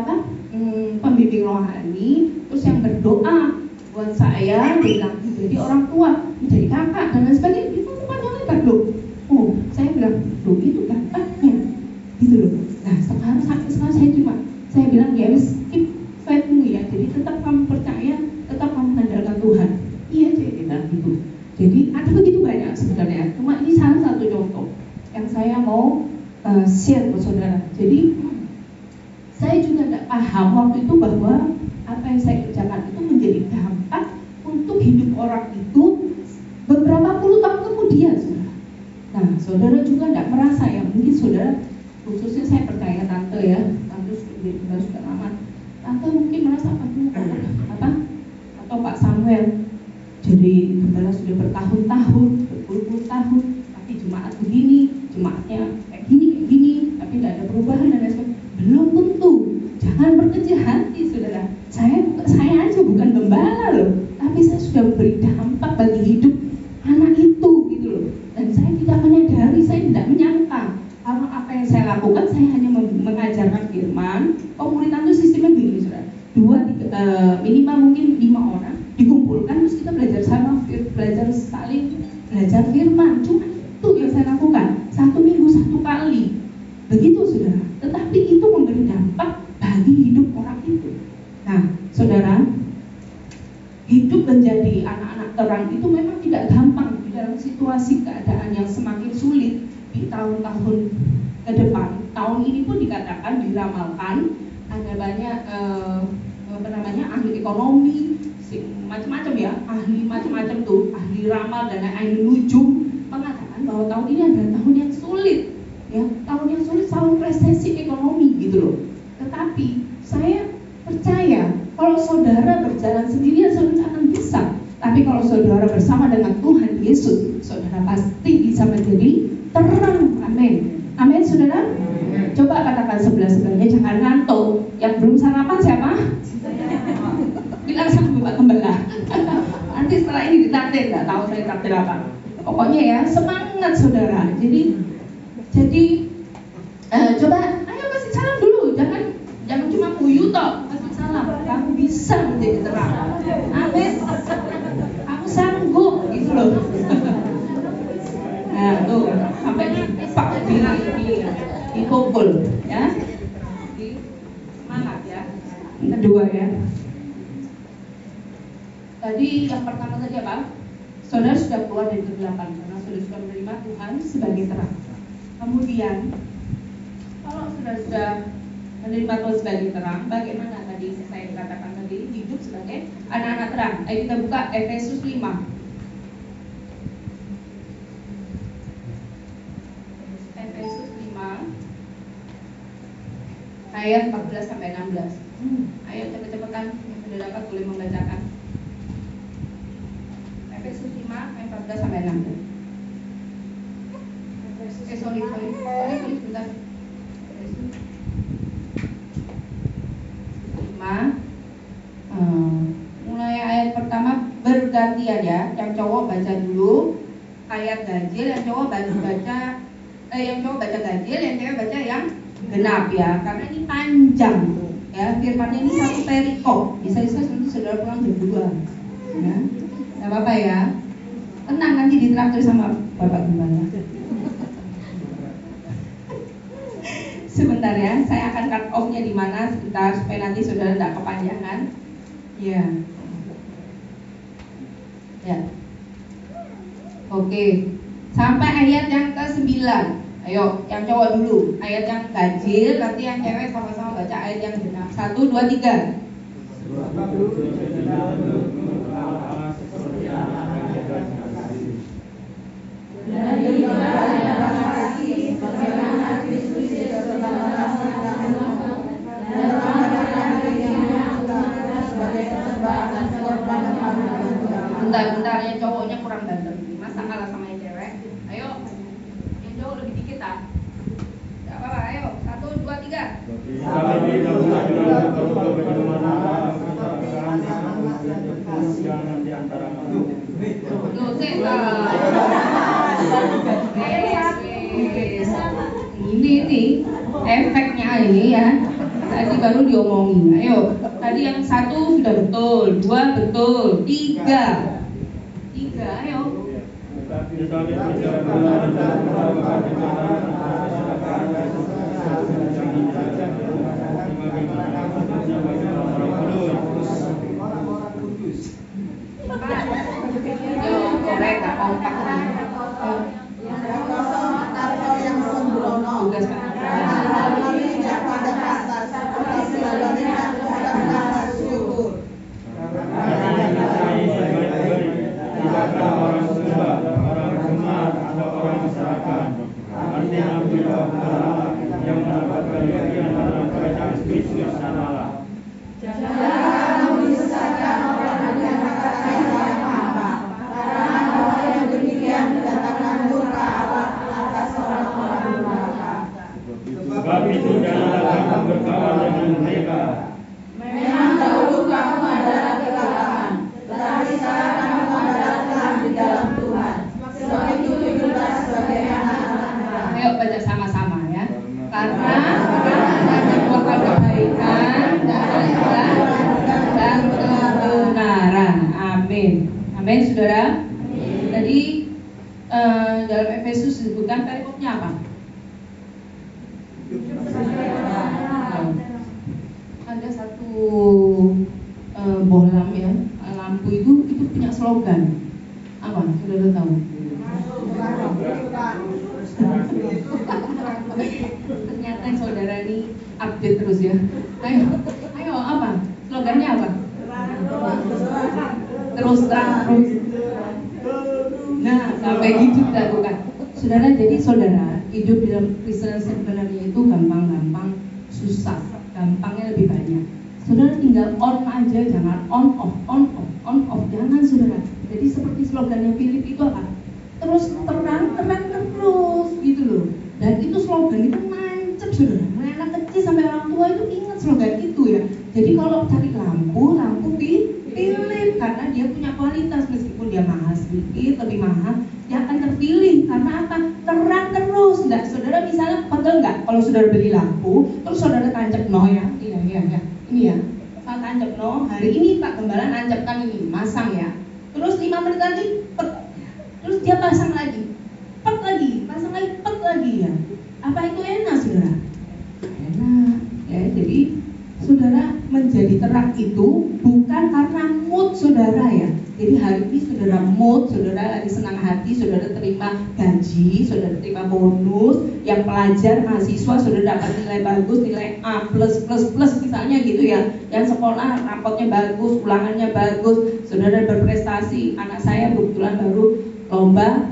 pembimbing rohani, terus yang berdoa buat saya, bilang menjadi orang tua, menjadi kakak dan lain sebagainya. Itu panjang lebar loh. Oh, saya bilang, loh itu kakaknya gitu loh. Nah sekarang sampai sekarang saya bilang ya wis keep faithmu ya, jadi tetap kamu percaya, tetap kamu mengandalkan Tuhan. Iya Cik, bilang gitu. Jadi ada begitu banyak sebenarnya, cuma ini salah satu contoh yang saya mau share ke saudara. Jadi saya juga tidak paham waktu itu bahwa apa yang saya kerjakan itu menjadi dampak untuk hidup orang itu beberapa puluh tahun kemudian, saudara. Nah, saudara juga tidak merasa ya, mungkin saudara, khususnya saya percaya tante ya, tante sudah lama, tante mungkin merasa atau Pak Samuel jadi gembala sudah bertahun-tahun, berpuluh-puluh tahun, tapi jemaat begini, jemaatnya kayak gini, tapi tidak ada perubahan dan lain sebagainya. Belum tentu. Jangan berkecil hati, saudara. Saya aja bukan gembala loh, tapi saya sudah memberi dampak bagi hidup anak itu gitu loh. Dan saya tidak menyadari, saya tidak menyangka kalau apa yang saya lakukan, saya hanya mengajarkan firman. Pemuridan itu sistemnya begini, saudara. Minimal mungkin 5 orang dikumpulkan, terus kita belajar saling belajar firman. Cuma itu yang saya lakukan, 1 minggu 1 kali. Begitu saudara. Tetapi itu memberi dampak bagi hidup orang itu. Nah, saudara, hidup menjadi anak-anak terang itu memang tidak gampang di dalam situasi keadaan yang semakin sulit di tahun-tahun ke depan. Tahun ini pun dikatakan, diramalkan ada banyak ahli ekonomi, macam-macam ya, ahli macam-macam tuh, ahli ramal dan ahli menuju mengatakan bahwa tahun ini adalah tahun yang sulit, ya, tahun yang sulit, tahun resesi ekonomi gitu loh. Tetapi saya percaya kalau saudara berjalan sendirian saudara akan bisa, tapi kalau saudara bersama dengan Tuhan Yesus, saudara pasti bisa menjadi terang. Amin. Amin, saudara. Coba katakan sebelah-sebelahnya, jangan ngantuk. Yang belum sarapan siapa? Bilang sama Bapak Gembala. Nanti setelah ini ditraktir, nggak tahu saya traktir apa. Pokoknya ya semangat saudara. Jadi coba, ayo kasih salam dulu. Jangan cuma kuyu toh, kasih salam. Kamu bisa menjadi terang. Amin. Kamu sanggup gitu loh. Nah tuh sampai pak dipukul ya. Semangat ya. Kedua ya. Tadi yang pertama tadi apa? Saudara sudah keluar dari kegelapan karena saudara sudah menerima Tuhan sebagai terang. Kemudian kalau saudara sudah menerima Tuhan sebagai terang, bagaimana tadi saya katakan tadi hidup sebagai anak-anak terang? Ayo kita buka Efesus 5. Efesus 5 ayat 14 sampai 16. Ayo cepet-cepetan yang sudah dapat boleh membacakan. Efesus 5 ayat 14 sampai 16. Sorry sebentar. bergantian ya. Yang cowok baca dulu ayat ganjil, yang cowok baca ganjil, yang cewek baca yang genap ya. Karena ini panjang ya, firmannya ini satu perikop. Bisa-bisa nanti saudara pulang jam 2 ya. Gak apa-apa ya. Tenang, nanti ditraktir sama Bapak Gembala. Sebentar ya, saya akan cut off-nya di mana sebentar supaya nanti saudara tidak kepanjangan. Ya. Ya. Oke. Sampai ayat yang ke-9. Ayo, yang cowok dulu. Ayat yang ganjil, nanti yang cewek sama-sama baca ayat yang genap. 1, 2, 3. Bentar, yang cowoknya kurang ganteng. Masa kalah sama yang cewek? Ayo, yang cowok lebih dikit ah. Gak apa-apa, ayo. 1, 2, 3. Ini nih efeknya ini ya. Tadi baru diomongin. Ayo, tadi yang 1 sudah betul, 2 betul, 3. Ayo. Korek, kompak. Tugas sebab itu janganlah kamu berkawan dengan mereka. Memang dahulu kamu adalah kegelapan, tetapi sekarang kamu adalah terang di dalam Tuhan. Sebab itu hiduplah sebagai anak-anak terang. Ayo baca sama-sama ya. Karena melakukan kebaikan dan kebenaran. Amin. Amin, saudara. Jadi dalam Efesus disebutkan perikopnya apa? Ada satu bohlam ya, lampu itu punya slogan apa? Saudara tahu? Ternyata saudara ini update terus ya. Ayo apa? Slogannya apa? Terus terang. Nah, sampai gitu kita bukan. Saudara, jadi saudara hidup dalam Kristen sebenarnya itu gampang-gampang, susah, gampangnya lebih banyak. Saudara tinggal on aja, jangan on off, jangan saudara. Jadi seperti slogannya Philip itu apa? Terus terang terus gitu loh. Dan itu slogan itu nancep saudara. Mulai anak kecil sampai orang tua itu ingat slogan itu ya. Jadi kalau cari lampu Philip karena dia punya kualitas, meskipun dia mahal sedikit, lebih mahal, dia akan terpilih karena apa? Terang terus. Enggak, saudara misalnya pegel enggak? Kalau saudara beli lampu, terus saudara tancap no ya, iya, ini ya, saya tancap no. Hari ini Pak Gembala nancapkan ini, masang ya. Terus 5 menit lagi, pet. Terus dia pasang lagi, pet lagi, pasang lagi, pet lagi ya. Apa itu enak saudara? Enak ya. Jadi saudara menjadi terang itu bukan karena mood saudara ya. Jadi hari ini saudara mood, saudara lagi senang hati, saudara terima gaji, saudara terima bonus, yang pelajar, mahasiswa, saudara dapat nilai bagus, nilai A+++ misalnya gitu ya. Yang sekolah rapotnya bagus, ulangannya bagus, saudara berprestasi. Anak saya kebetulan baru lomba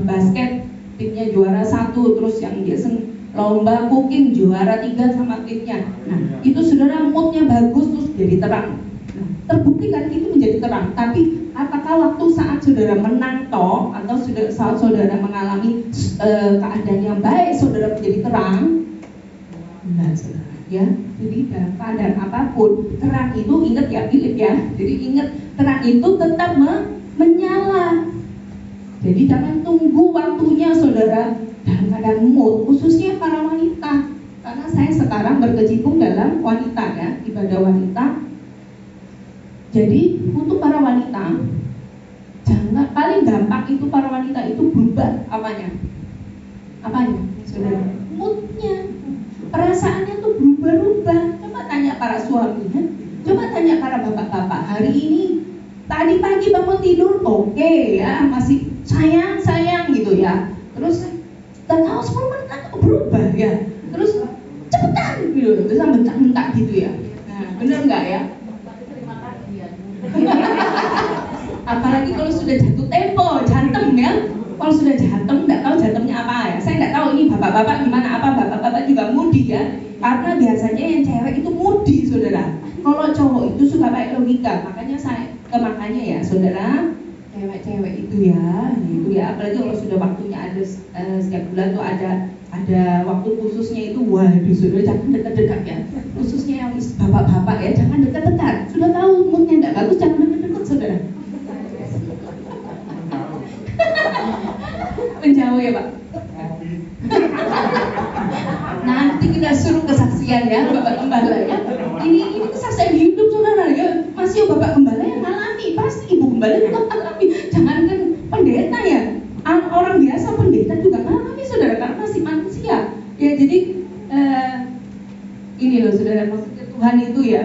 basket, timnya juara 1, terus yang dia lomba cooking juara 3 sama timnya. Nah, itu saudara moodnya bagus terus jadi terang. Nah, terbukti kan itu menjadi terang. Tapi apakah waktu saat saudara menang toh atau saat saudara mengalami keadaan yang baik saudara menjadi terang? Enggak saudara ya. Jadi dalam keadaan apapun, terang itu ingat ya Philip ya. Jadi ingat, terang itu tetap menyala. Jadi jangan tunggu waktunya saudara dalam keadaan mood, khususnya para wanita. Karena saya sekarang berkecimpung dalam wanita ya, ibadah wanita. Jadi untuk para wanita, jangan, paling gampang itu para wanita itu berubah apanya, saudara, moodnya, perasaannya tuh berubah-ubah. Coba tanya para suaminya, coba tanya para bapak-bapak, hari ini tadi pagi bangun tidur oke ya, masih sayang gitu ya, terus gak tahu 10 menit lagi berubah ya, terus cepetan gitu, bisa bentak-bentak gitu ya. Nah, bener nggak ya? Apalagi kalau sudah jatuh tempo, jantem ya. Kalau sudah jantem, nggak tahu jantemnya apa ya. Saya nggak tahu ini bapak-bapak gimana, apa bapak-bapak juga mudi ya. Karena biasanya yang cewek itu mudi, saudara. Kalau cowok itu suka pakai logika. Makanya ya, saudara, cewek-cewek itu ya, apalagi kalau sudah waktunya ada setiap bulan tuh ada waktu khususnya itu, waduh, saudara jangan dekat-dekat ya. Khususnya yang bapak-bapak ya, jangan dekat-dekat. Sudah tahu moodnya nggak bagus, jangan dekat-dekat, saudara. Menjauh ya Pak. Nanti kita suruh kesaksian ya Bapak Gembala ya. Ini kesaksian hidup saudara ya. Masih Bapak Gembala yang alami, pasti Ibu Gembala juga alami. Jangankan pendeta ya, orang biasa pendeta juga alami saudara, karena masih manusia. Ya jadi ini loh saudara, maksudnya Tuhan itu ya,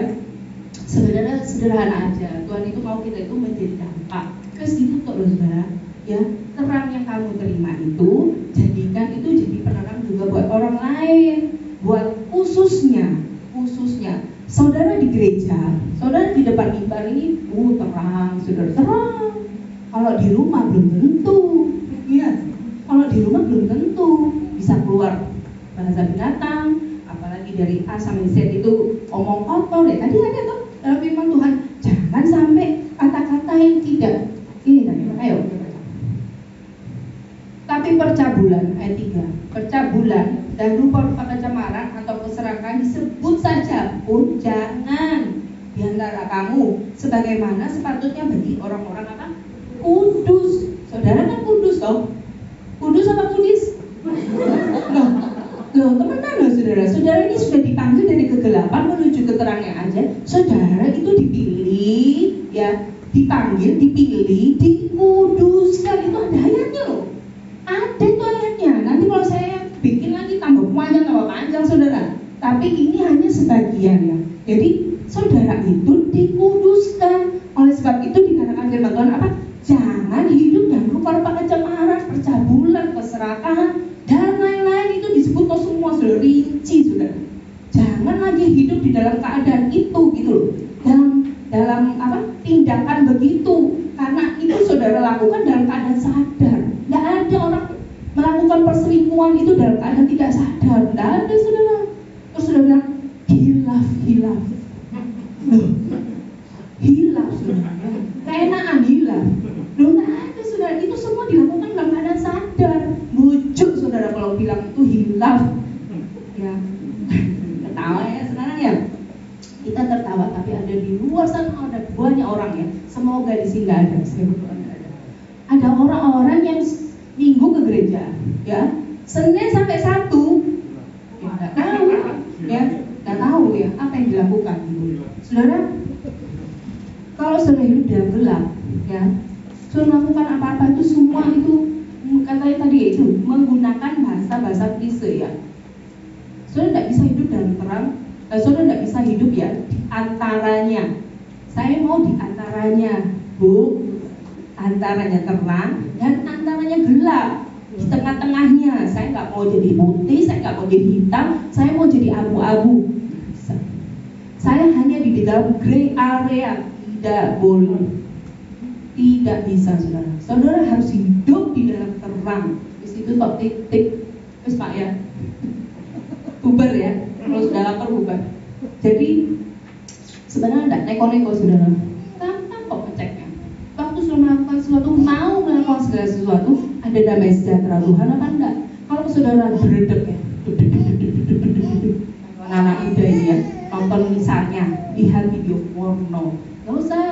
saudara sederhana aja. Tuhan itu mau kita itu menjadi dampak. Terus gitu kok loh saudara. Ya, terang yang kamu terima itu jadikan itu jadi penerang juga buat orang lain, buat khususnya saudara di gereja, saudara di depan mimbar ini terang, saudara terang. Kalau di rumah belum tentu, ya. Kalau di rumah belum tentu bisa keluar bahasa binatang, apalagi dari A sampai Z itu omong kotor ya. Tadi ada tuh dalam firman Tuhan, jangan sampai kata-kata yang tidak ini tadi, ayo. Tapi percabulan, ayat 3, percabulan dan rupa-rupa kecemaran atau keserakahan disebut saja pun jangan di antara kamu, sebagaimana sepatutnya bagi orang-orang apa? Kudus. Saudara kan kudus toh? Kudus apa kudis? Loh, temenan loh saudara. Saudara ini sudah dipanggil dari kegelapan menuju keterangan aja. Saudara itu dipilih, ya, dipanggil, dipilih, dikuduskan. Itu ada ayatnya loh. Ada tuh ayatnya. Nanti kalau saya bikin lagi tambah panjang saudara. Tapi ini hanya sebagian ya. Jadi saudara itu dikuduskan. Oleh sebab itu dikatakan firman Tuhan apa? Jangan hidup dan rupa-rupa kecemaran, percabulan, keserakahan dan lain-lain. Itu disebut tuh semua sudah rinci saudara. Jangan lagi hidup di dalam keadaan itu gitu loh. Dalam apa? Tindakan begitu. Karena itu saudara lakukan dalam keadaan sadar. Tidak ada orang melakukan perselingkuhan itu dalam keadaan tidak sadar. Tidak ada saudara. Terus saudara bilang hilaf. Loh, hilaf saudara. Keenaan hilaf. Loh, tidak ada saudara. Itu semua dilakukan dalam keadaan sadar. Bujuk saudara kalau bilang itu hilaf. Ya, ketawa ya saudara ya. Kita tertawa, tapi ada di luar sana ada banyak orang ya. Semoga di sini nggak ada. Saya berdoa nggak ada. Ada orang-orang yang minggu ke gereja, ya, Senin sampai Sabtu, ya nggak tahu, ya, nggak tahu ya apa yang dilakukan. Saudara, kalau saudara hidup dalam gelap, ya, saudara melakukan apa-apa itu semua itu katanya tadi itu menggunakan bahasa klise ya. Saudara tidak bisa hidup dalam terang. Saudara tidak bisa hidup ya di antaranya. Saya mau di antaranya, Bu. Antaranya terang dan antaranya gelap. Di tengah-tengahnya. Saya nggak mau jadi putih, saya nggak mau jadi hitam, saya mau jadi abu-abu. Saya hanya di dalam gray area. Tidak boleh. Tidak bisa saudara. Saudara harus hidup di dalam terang. Di situ kok titik. Terus Pak ya. Bubar ya. Kalau sudah lapar bubar. Jadi sebenarnya tidak neko-neko saudara. Gampang kok ngeceknya. Waktu sudah melakukan sesuatu, mau melakukan segala sesuatu, ada damai sejahtera Tuhan apa enggak? Kalau saudara beredek ya, anak muda ini ya, nonton misalnya lihat video porno. Nggak usah.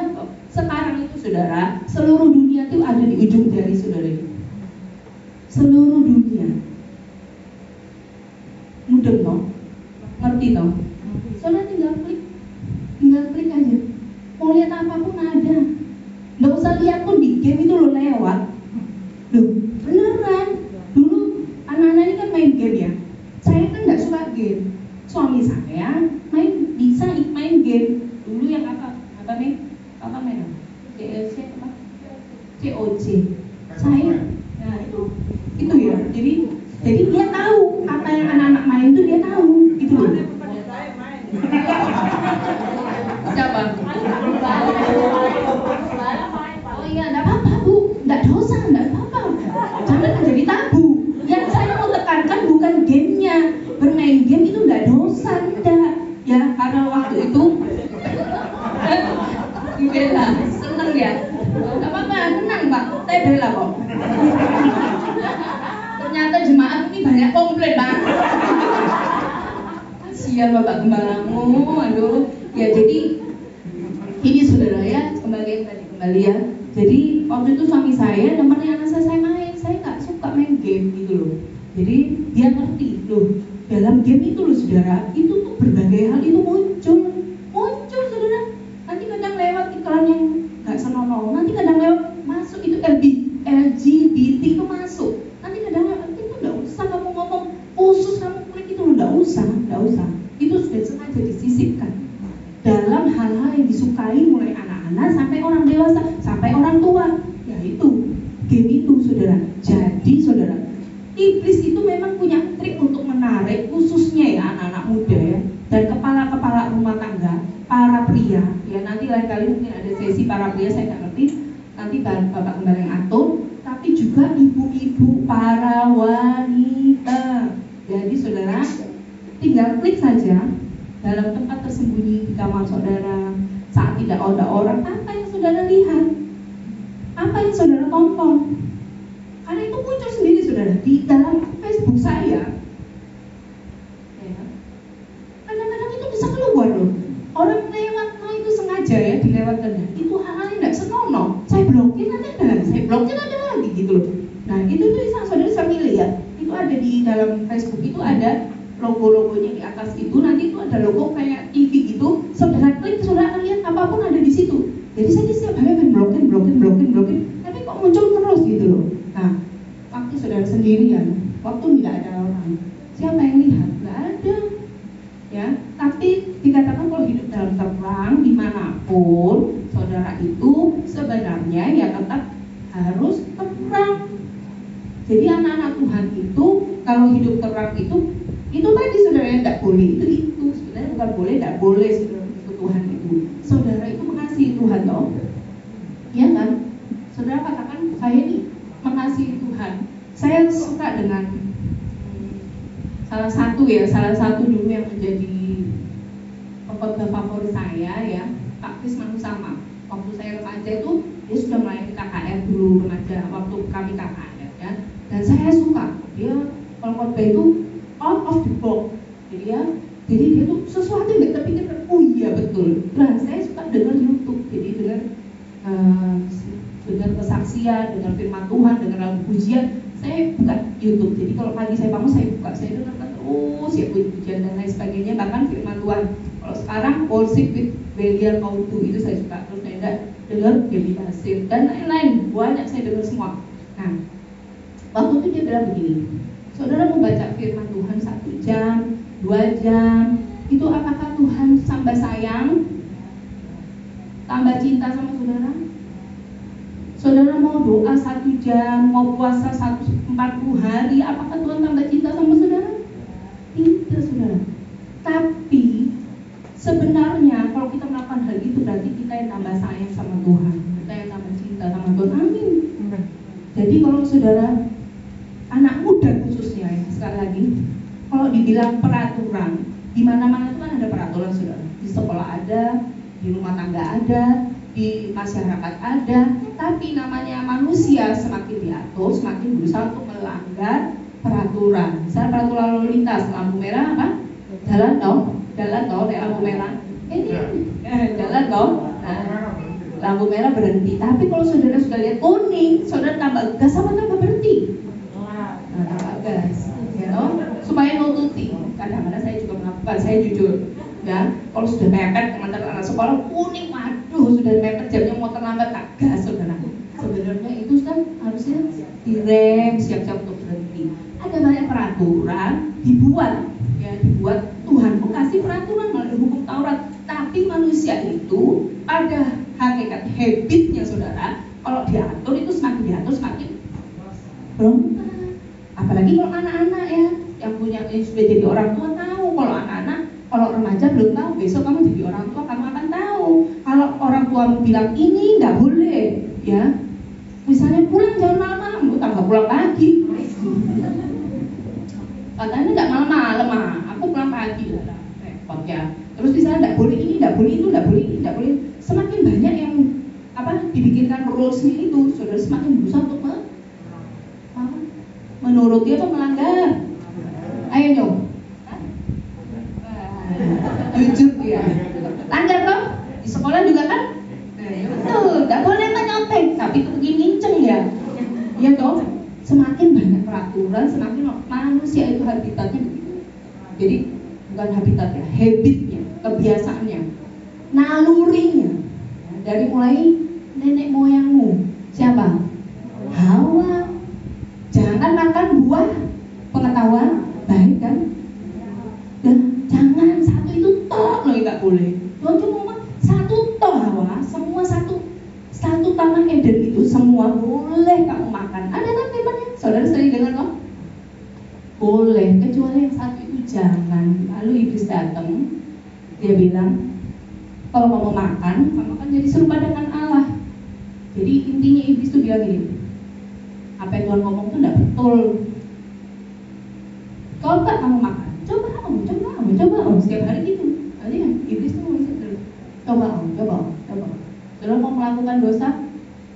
Sekarang itu saudara, seluruh dunia itu ada di ujung jari saudara itu. Seluruh dunia. Mudah no? Ngerti no? Saudara tinggal klik aja. Mau lihat apapun ada. Nggak usah lihat pun di game itu lo lewat. Loh, beneran. Dulu anak-anak ini kan main game ya. Saya kan nggak suka game. Suami saya bisa main game. Dulu yang apa nih? Apa main? COC apa? COC. Saya, nah itu ya. Jadi dia tahu apa yang anak-anak main itu dia tahu, gitu loh. Siapa? Oh iya, enggak apa-apa Bu, enggak dosa, enggak apa-apa. Jangan menjadi tabu. Yang saya mau tekankan bukan gamenya. Bermain game itu enggak dosa, enggak. Ya, karena waktu itu bela, seneng ya. Enggak apa-apa, tenang Pak, saya bela kok. Ternyata jemaat ini banyak komplain Pak. Kasihan Bapak Gembalamu, aduh. Ya jadi ini saudara ya, kembali ya. Jadi waktu itu suami saya nemenin anak saya main, saya nggak suka main game gitu loh. Jadi dia ngerti loh, dalam game itu loh saudara, itu tuh berbagai hal itu muncul saudara. Nanti kadang lewat iklan yang nggak senonoh, nanti kadang lewat masuk itu LGBT itu masuk, nanti kadang lewat itu nggak usah kamu ngomong khusus kamu klik itu nggak usah, itu sudah sengaja disisipkan dalam hal-hal yang disukai mulai anak-anak sampai orang dewasa sampai orang tua, yaitu game itu saudara. Jadi saudara, iblis itu memang punya trik untuk menarik khususnya ya anak-anak muda ya, dan kepala-kepala rumah tangga, para pria ya. Nanti lain kali mungkin ada sesi para pria, saya nggak ngerti, nanti Bapak Gembala yang atur, tapi juga ibu-ibu, para wanita. Jadi saudara tinggal klik saja dalam tempat tersembunyi di kamar saudara, saat tidak ada orang, apa yang saudara lihat, apa yang saudara tonton, karena itu muncul sendiri saudara di dalam Facebook saya ya. Kadang-kadang itu bisa keluar loh, orang lewat, itu sengaja ya dilewatkan, itu hal-hal yang tidak senonoh, saya blokir ada lagi gitu loh. Nah itu tuh saudara bisa milih ya, itu ada di dalam Facebook, itu ada logo-logonya di atas itu, nanti itu ada logo kayak TV gitu, saudara klik, saudara akan lihat apapun ada di situ. Jadi saya setiap hari akan blokir, tapi kok muncul terus gitu loh. Nah, waktu saudara sendirian, waktu tidak ada orang, siapa yang lihat? Nggak ada, ya. Tapi dikatakan kalau hidup dalam terang dimanapun, saudara itu sebenarnya ya tetap harus terang. Jadi anak-anak Tuhan itu kalau hidup terang itu tadi saudara yang tidak boleh, itu sebenarnya bukan boleh, tidak boleh saudara ikut Tuhan itu. Saudara itu mengasihi Tuhan toh, ya kan? Saudara katakan saya ini mengasihi Tuhan. Saya suka dengan salah satu dulu yang menjadi pengkhotbah favorit saya ya, Pak Kris Manusama. Waktu saya remaja itu dia sudah melayani KKR dulu remaja, waktu kami KKR ya. Dan saya suka dia pengkhotbah itu out of the box, jadi dia tuh sesuatu yang nggak terpikirkan. Oh iya betul. Nah saya suka dengar YouTube, jadi dengar kesaksian, dengar firman Tuhan, dengar lagu pujian. Saya buka YouTube. Jadi kalau pagi saya bangun saya buka, saya dengarkan terus ya pujian dan lain sebagainya, bahkan firman Tuhan. Kalau sekarang worship with Belia Kautu itu saya suka, terus saya dengar Dewi Basir dan lain-lain, banyak saya dengar semua. Nah waktu itu dia bilang begini, saudara membaca firman Tuhan 1 jam, 2 jam, itu apakah Tuhan tambah sayang, tambah cinta sama saudara? Saudara mau doa 1 jam, mau puasa 40 hari, apakah Tuhan tambah cinta sama saudara? Tidak saudara. Tapi sebenarnya kalau kita melakukan hal itu berarti kita yang tambah sayang sama Tuhan, kita yang tambah cinta sama Tuhan. Amin. Jadi kalau saudara anak muda khususnya ya, sekali lagi, kalau dibilang peraturan, di mana-mana itu kan ada peraturan saudara. Di sekolah ada, di rumah tangga ada, di masyarakat ada. Tapi namanya manusia semakin diatur, semakin berusaha untuk melanggar peraturan. Misalnya peraturan lalu lintas, lampu merah apa? Jalan dong. jalan toh, naik lampu merah. Ini jalan toh. Nah, lampu merah berhenti. Tapi kalau saudara sudah lihat kuning, saudara tambah gas apa tambah berhenti? Nah, tambah gas, ya toh, supaya nututi. Kadang-kadang saya juga melakukan, saya jujur. Ya, kalau sudah mepet mengantar anak sekolah kuning, waduh sudah mepet jamnya mau terlambat, tak gas saudara. Sebenarnya itu kan harusnya direm, siap-siap untuk berhenti. Ada banyak peraturan dibuat, ya dibuat Tuhan pun kasih peraturan melalui hukum Taurat. Tapi manusia itu ada hakikat habitnya saudara. Kalau diatur itu semakin diatur semakin berontak. Apalagi kalau anak-anak ya, yang sudah jadi orang tua tahu. Kalau anak-anak, kalau remaja belum tahu, besok kamu jadi orang tua kamu akan tahu. Kalau orang tuamu bilang ini nggak boleh, ya, misalnya pulang jangan malam-malam, tambah pulang pagi. Katanya nggak malam-malam, aku pulang pagi lah, repot ya. Terus misalnya nggak boleh ini, nggak boleh itu, nggak boleh ini, nggak boleh. Semakin banyak yang dibikinkan rulesnya itu, saudara semakin berusaha untuk menuruti atau melanggar. Ayo nyom. Jujur ya. Langgar toh? Di sekolah juga kan? Betul, nggak boleh menyontek, tapi pergi minceng ya. Iya toh? Semakin banyak peraturan, semakin manusia itu habitatnya begitu. Jadi bukan habitat ya, habitnya, kebiasaannya, nalurinya. Dari mulai nenek moyangmu, siapa? Hawa. Jangan makan buah pengetahuan baik kan? Dan jangan satu itu toh loh nggak boleh. Tuhan cuma ngomong satu toh Hawa, semua satu taman Eden itu semua boleh kamu makan. Ada kan firmannya? Saudara sering dengar toh? Boleh, kecuali yang satu itu jangan. Lalu iblis datang, dia bilang, kalau kamu makan, kamu akan jadi serupa dengan Allah. Jadi intinya iblis itu bilang gini, apa yang Tuhan ngomong itu tidak betul. Coba kamu makan, coba om, setiap hari gitu. Nanti ya, iblis itu mau terus. Coba. Saudara mau melakukan dosa,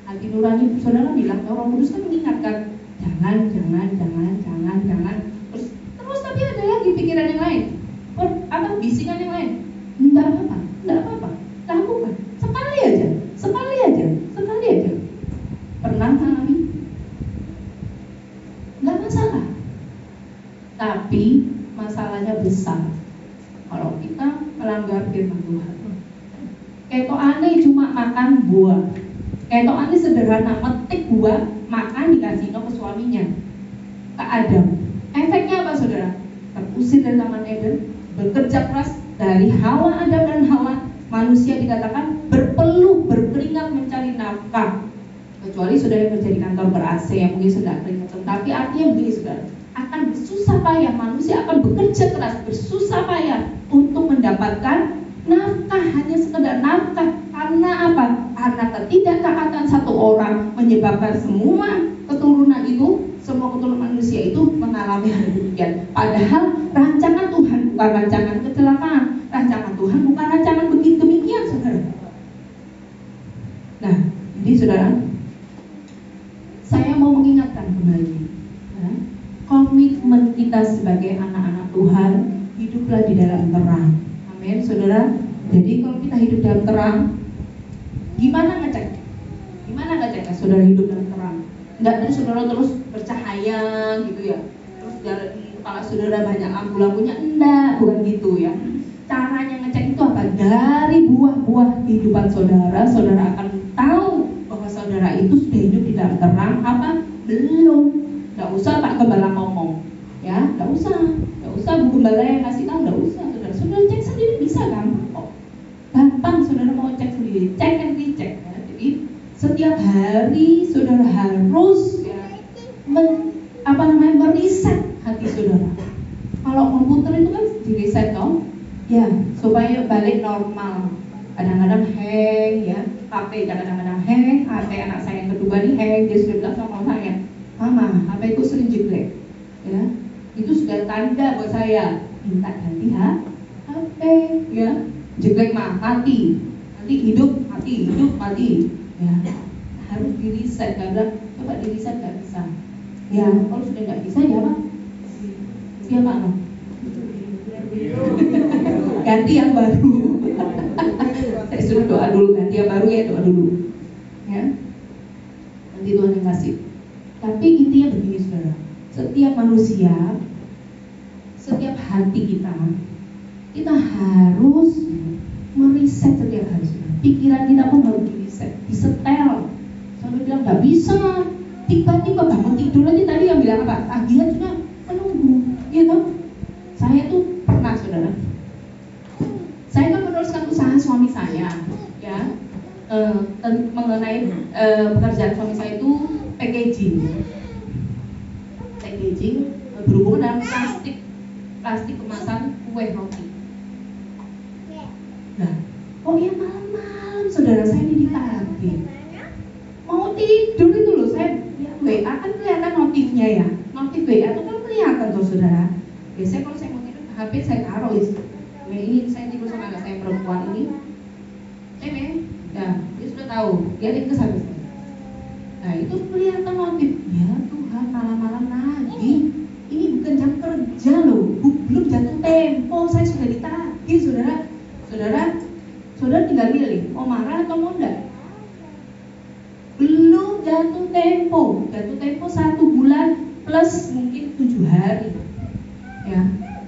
hati nurani saudara bilang, Roh Kudus kan mengingatkan, jangan. Terus tapi ada lagi pikiran yang lain, bisikan yang lain. Enggak apa-apa, lakukan. Sekali aja. Pernah mengalami? Enggak masalah. Tapi masalahnya besar kalau kita melanggar firman Tuhan. Kayak aneh cuma makan buah. Kayak aneh sederhana metik buah, makan dikasih ke suaminya, ke Adam. Efeknya apa saudara? Terusir dari taman Eden, bekerja keras dari Hawa, Adam dan Hawa. Manusia dikatakan berpeluh, berkeringat mencari nafkah. Kecuali saudara yang kerja di kantor ber-AC yang mungkin sedang keringat. Tapi artinya begini saudara, akan bersusah payah, manusia akan bekerja keras, bersusah payah untuk mendapatkan nafkah, hanya sekedar nafkah. Karena apa? Karena ketidaktaatan satu orang menyebabkan semua keturunan manusia itu mengalami hal demikian. Padahal rancangan Tuhan bukan rancangan kecelakaan, rancangan Tuhan bukan rancangan begitu demikian, saudara. Nah, jadi saudara, saya mau mengingatkan kembali, ya, komitmen kita sebagai anak-anak Tuhan, hiduplah di dalam terang. Amin, saudara. Jadi kalau kita hidup dalam terang, gimana ngecek? Saudara hidup dalam terang? Enggak terus saudara terus bercahaya gitu ya. Terus di kepala saudara banyak lampu-lampunya, enggak, bukan gitu ya. Caranya ngecek itu apa? Dari buah-buah kehidupan saudara, saudara akan tahu bahwa saudara itu sudah hidup di dalam terang apa belum. Enggak usah Pak Gembala ngomong, ya, enggak usah Bu Gembala yang kasih tahu, enggak usah. Saudara cek sendiri bisa gampang kok. Gampang saudara mau cek sendiri, cek and dicek ya. Jadi setiap hari saudara harus ya, meriset hati saudara. Kalau komputer itu kan di-reset toh, ya, supaya balik normal. Kadang-kadang hang ya, HP kadang-kadang hang, HP anak saya yang kedua nih hang, dia sudah bilang sama saya, Mama, HP ku sering jeblek. Ya, itu sudah tanda buat saya minta ganti HP ya. Jeblek mati, nanti hidup mati ya, harus di reset. Karena coba di reset nggak bisa ya, kalau sudah nggak bisa ya Pak siapa no? ganti yang baru. Saya suruh doa dulu, ganti yang baru ya, doa dulu. Ya, nanti Tuhan yang kasih. Tapi intinya begini saudara, setiap manusia, setiap hati kita harus meriset setiap hari. Pikiran kita pun harus diriset, disetel. Sampai bilang nggak bisa, tiba-tiba bangun tidur aja tadi yang bilang apa? Tagihan sudah menunggu, ya kan? Saya tuh pernah saudara, saya kan meneruskan usaha suami saya, ya, mengenai pekerjaan suami saya itu packaging berhubungan dengan plastik kemasan kue roti. Nah, oh iya malam-malam saudara saya ini ditagih. Mau tidur itu loh, saya ya, WA kan kelihatan notifnya ya. Notif WA itu kan kelihatan tuh saudara. Biasanya kalau saya mau tidur HP saya taruh ini saya tidur sama anak saya perempuan ini. Ya, dia sudah tahu, dia ringkes habis. Nah itu kelihatan notif. Ya Tuhan, malam-malam lagi. Ini bukan jam kerja loh, belum jatuh tempo, saya sudah ditagih saudara. Saudara tinggal milih, mau marah atau mau enggak? Belum jatuh tempo 1 bulan plus mungkin 7 hari, ya.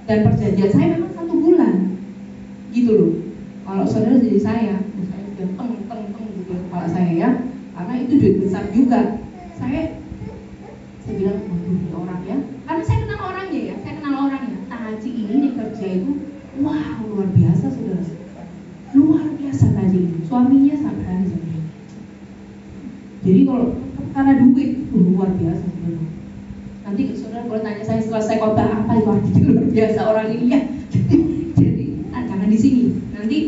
Dan perjanjian saya memang 1 bulan, gitu loh. Kalau saudara jadi saya sudah teng gitu kepala saya ya, karena itu duit besar juga. Saya bilang, waduh ini orang ya, karena saya kenal orangnya. Taji ini kerja itu, wah luar biasa saudara. Luar biasa Taji, suaminya sampai aja. Jadi kalau karena duit luar biasa saudara. Nanti saudara boleh tanya saya setelah saya khotbah apa itu artinya luar biasa orang ini ya. Jadi jangan di sini. Nanti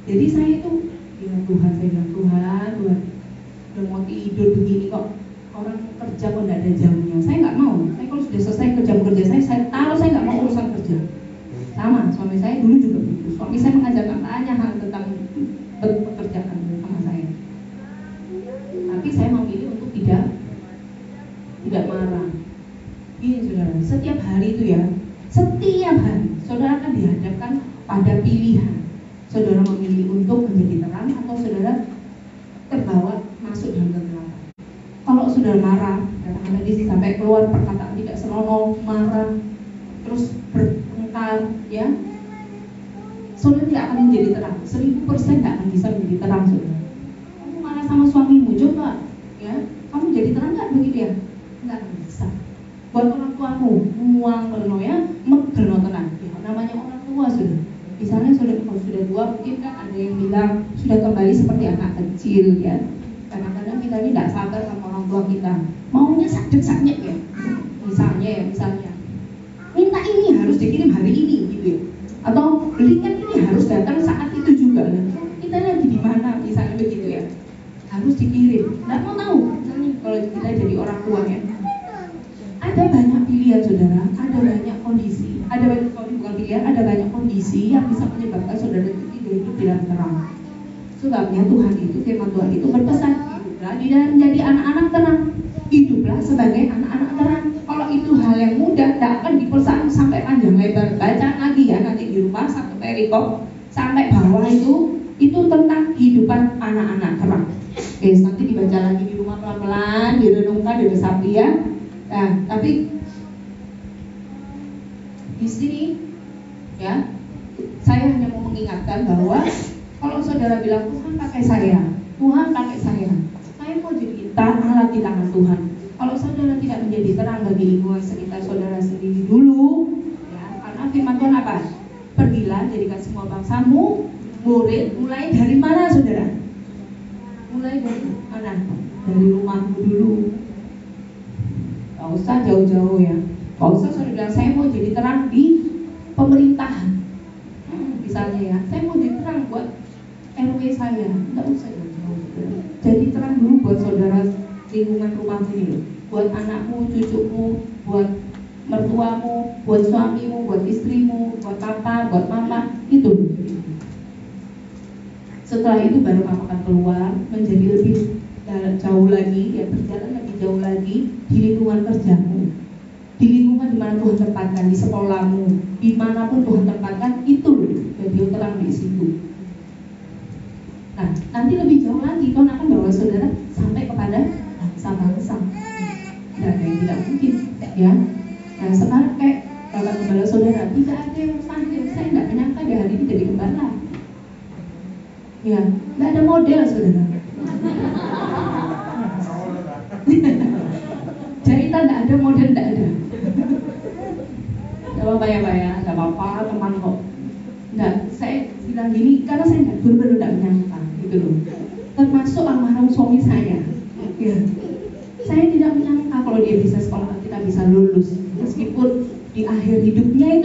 jadi saya itu bilang Tuhan udah mau tidur begini kok orang kerja kok nggak ada jamnya. Saya nggak mau. Saya kalau sudah selesai jam kerja saya taruh, saya nggak mau urusan kerja. Sama suami saya dulu juga begitu. Suami saya mengajarkan banyak hal tentang pekerjaan sama saya. Tapi saya memilih untuk tidak marah. Ini saudara, setiap hari itu ya, setiap hari saudara akan dihadapkan pada pilihan. Saudara memilih untuk menjadi terang atau saudara terbawa masuk dalam kegelapan. Kalau saudara marah, katakan tadi sampai keluar perkataan tidak senonoh, marah, terus bertengkar, ya, saudara tidak akan menjadi terang. 1000% tidak akan bisa menjadi terang, saudara. Kamu marah sama suamimu, coba, ya, kamu jadi terang nggak begitu ya? Nggak akan bisa. Buat orang tuamu, muang kerno ya, megeno tenang. Ya, namanya orang tua sudah. Misalnya kalau sudah tua, mungkin kan ada yang bilang sudah kembali seperti anak kecil, ya. Kadang-kadang kita ini tidak sabar sama orang tua kita, maunya sadek-sadek ya. Misalnya minta ini harus dikirim hari ini gitu ya, atau belikan ini harus datang saat itu juga. Kita lagi di mana misalnya begitu ya, harus dikirim. Tidak mau tahu misalnya kalau kita jadi orang tua ya, ada banyak pilihan saudara, ada banyak kondisi, ada banyak kondisi yang bisa menyebabkan saudara itu tidak hidup dalam terang. Sebabnya Tuhan itu, firman Tuhan itu berpesan, hiduplah di dalam menjadi anak-anak terang, hiduplah sebagai anak-anak terang. Kalau itu hal yang mudah, tidak akan dipesan sampai panjang lebar. Baca lagi ya nanti di rumah satu perikop sampai bawah itu tentang kehidupan anak-anak terang. Oke, nanti dibaca lagi di rumah pelan-pelan, direnungkan, diresapi ya. Nah, tapi di sini ya, saya hanya mau mengingatkan bahwa kalau saudara bilang Tuhan pakai saya mau jadi alat di tangan Tuhan. Kalau saudara tidak menjadi terang bagi lingkungan sekitar saudara sendiri dulu, ya, karena firman Tuhan apa? Pergilah jadikan semua bangsamu murid. Mulai dari mana saudara? Mulai dari mana? Dari rumahmu dulu. Gak usah jauh-jauh ya. Gak usah saudara bilang saya mau jadi terang di pemerintahan. Misalnya ya, saya mau jadi terang buat RW saya. Gak usah jauh-jauh. Jadi terang dulu buat saudara lingkungan rumahmu ini, buat anakmu, cucumu, buat mertuamu, buat suamimu, buat istrimu, buat papa, buat mama, itu. Setelah itu baru kamu akan keluar menjadi lebih jauh lagi, ya, berjalan lebih jauh lagi di lingkungan kerjamu, di lingkungan di mana Tuhan tempatkan, di sekolahmu, dimanapun Tuhan tempatkan, itu jadi radio terang di situ. Nah, nanti lebih jauh lagi Tuhan akan bawa saudara sampai kepada bangsa-bangsa. Tidak ada yang tidak mungkin, ya. Nah, sekarang kayak Bapak Gembala saudara, tidak ada yang mustahil. Saya tidak menyangka di hari ini jadi gembala. Ya, tidak ada model saudara. Jahitan tidak ada, model tidak ada. Tidak apa-apa ya Pak ya, tidak apa-apa teman kok. Tidak, saya bilang gini karena saya benar-benar tidak menyangka gitu loh. Termasuk almarhum suami saya. Ya. Saya tidak menyangka kalau dia bisa sekolah, kita bisa lulus. Meskipun di akhir hidupnya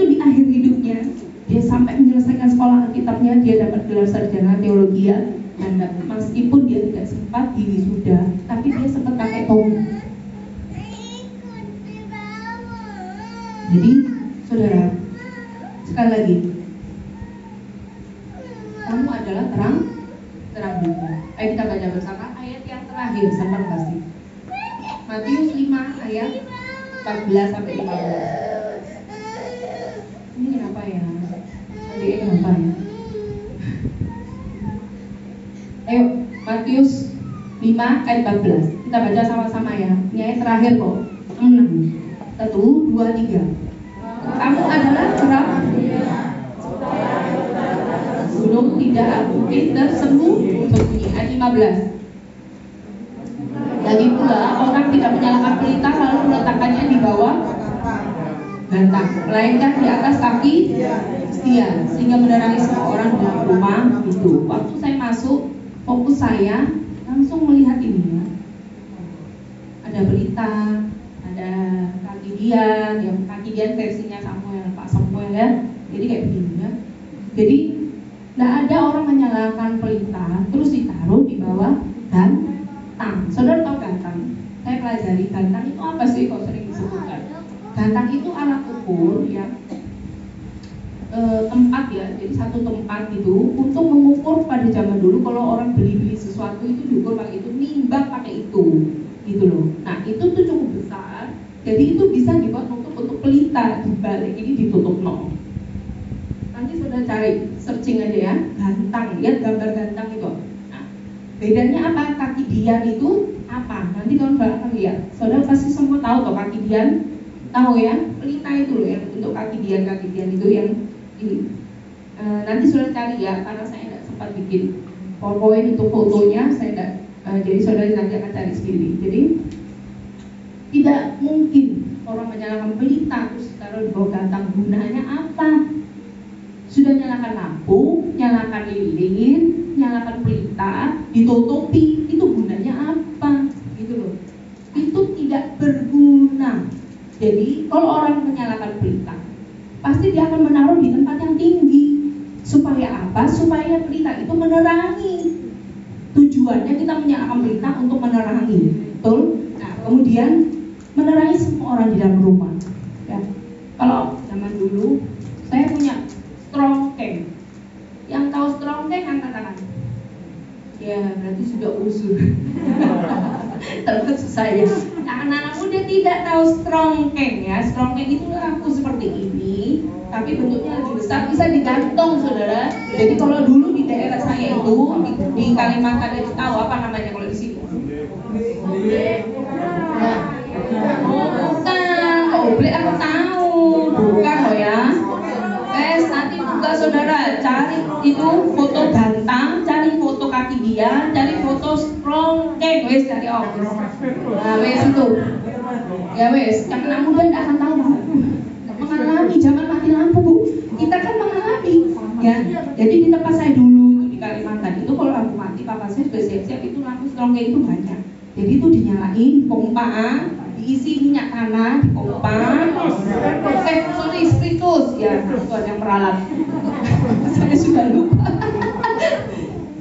dia sampai menyelesaikan sekolah Alkitabnya, dia dapat gelar sarjana teologi ya. Dan meskipun dia tidak sempat di wisuda, tapi dia sempat pakai topi. Jadi, saudara, sekali lagi, kamu adalah terang dunia. Ayo kita baca bersama ayat yang terakhir sampai pasti. Matius 5 ayat 14 sampai 15. Ini kenapa ya? Adiknya kenapa ya? Ayo, Matius 5 ayat 14. Kita baca sama-sama ya. Ini ayat terakhir kok. 6. 1, 2, 3. Kamu adalah terang gunung tidak mungkin tersembunyi. Ayat 15. Lagi pula orang tidak menyalakan pelita lalu meletakkannya di bawah gantang, melainkan di atas kaki setia, sehingga menerangi semua orang di dalam rumah itu. Waktu saya masuk, fokus saya langsung melihat ini ya. Ada pelita, ada kaki dian, yang kaki dian versinya Samuel, Pak Samuel ya. Jadi kayak begini ya. Jadi tidak ada orang menyalakan pelita terus ditaruh di bawah gantang. Saudara tahu gantang? Saya pelajari gantang itu apa sih kok sering disebutkan? Gantang itu alat ukur ya, tempat ya, jadi satu tempat itu untuk mengukur pada zaman dulu kalau orang beli sesuatu itu diukur pakai itu, nimbang pakai itu, gitu loh. Nah itu tuh cukup besar, jadi itu bisa dibuat untuk pelita, dibalik ini ditutup no. Nanti sudah cari searching aja ya, gantang, lihat gambar gantang itu. Nah, bedanya apa? Kaki dian itu apa? Nanti kawan-kawan akan lihat. Saudara pasti semua tahu toh kaki dian, tahu ya? Pelita itu loh yang untuk kaki dian itu yang ini. Nanti sudah cari ya, karena saya tidak sempat bikin PowerPoint untuk fotonya, saya tidak. Jadi saudara nanti akan cari sendiri. Jadi tidak mungkin orang menyalakan pelita terus taruh di bawah gantang. Gunanya apa? Sudah nyalakan lampu, nyalakan lilin, nyalakan pelita, ditutupi, itu gunanya apa? Gitu loh. Itu tidak berguna. Jadi kalau orang menyalakan pelita, pasti dia akan menaruh di tempat yang tinggi. Supaya apa? Supaya pelita itu menerangi. Tujuannya kita menyalakan pelita untuk menerangi, betul? Nah, kemudian menerangi semua orang di dalam rumah. Ya. Kalau zaman dulu saya punya strongkeng. Yang tahu strongkeng angkat tangan. Ya, berarti sudah usul. Terus saya, anak-anak muda tidak tahu strongkeng ya. Strongkeng itu lampu seperti ini, tapi bentuknya lebih besar, bisa digantung saudara. Jadi kalau dulu di daerah saya itu di Kalimantan itu tahu apa namanya kalau di sini? Nah, bukan, oblek aku tahu, bukan loh ya. Nanti buka saudara, cari itu foto gantang, cari foto kaki dia, cari foto strongkeng, wes cari nah wes itu, ya wes, yang anak muda tidak akan tahu mengalami zaman mati lampu bu, kita kan mengalami, ya. Jadi di tempat saya dulu itu di Kalimantan itu kalau lampu mati, papa saya sudah siap-siap itu lampu strongkeng itu banyak, jadi itu dinyalain, pompa, diisi minyak tanah, dipompa, spiritus, ya itu ada yang peralat. Saya sudah lupa.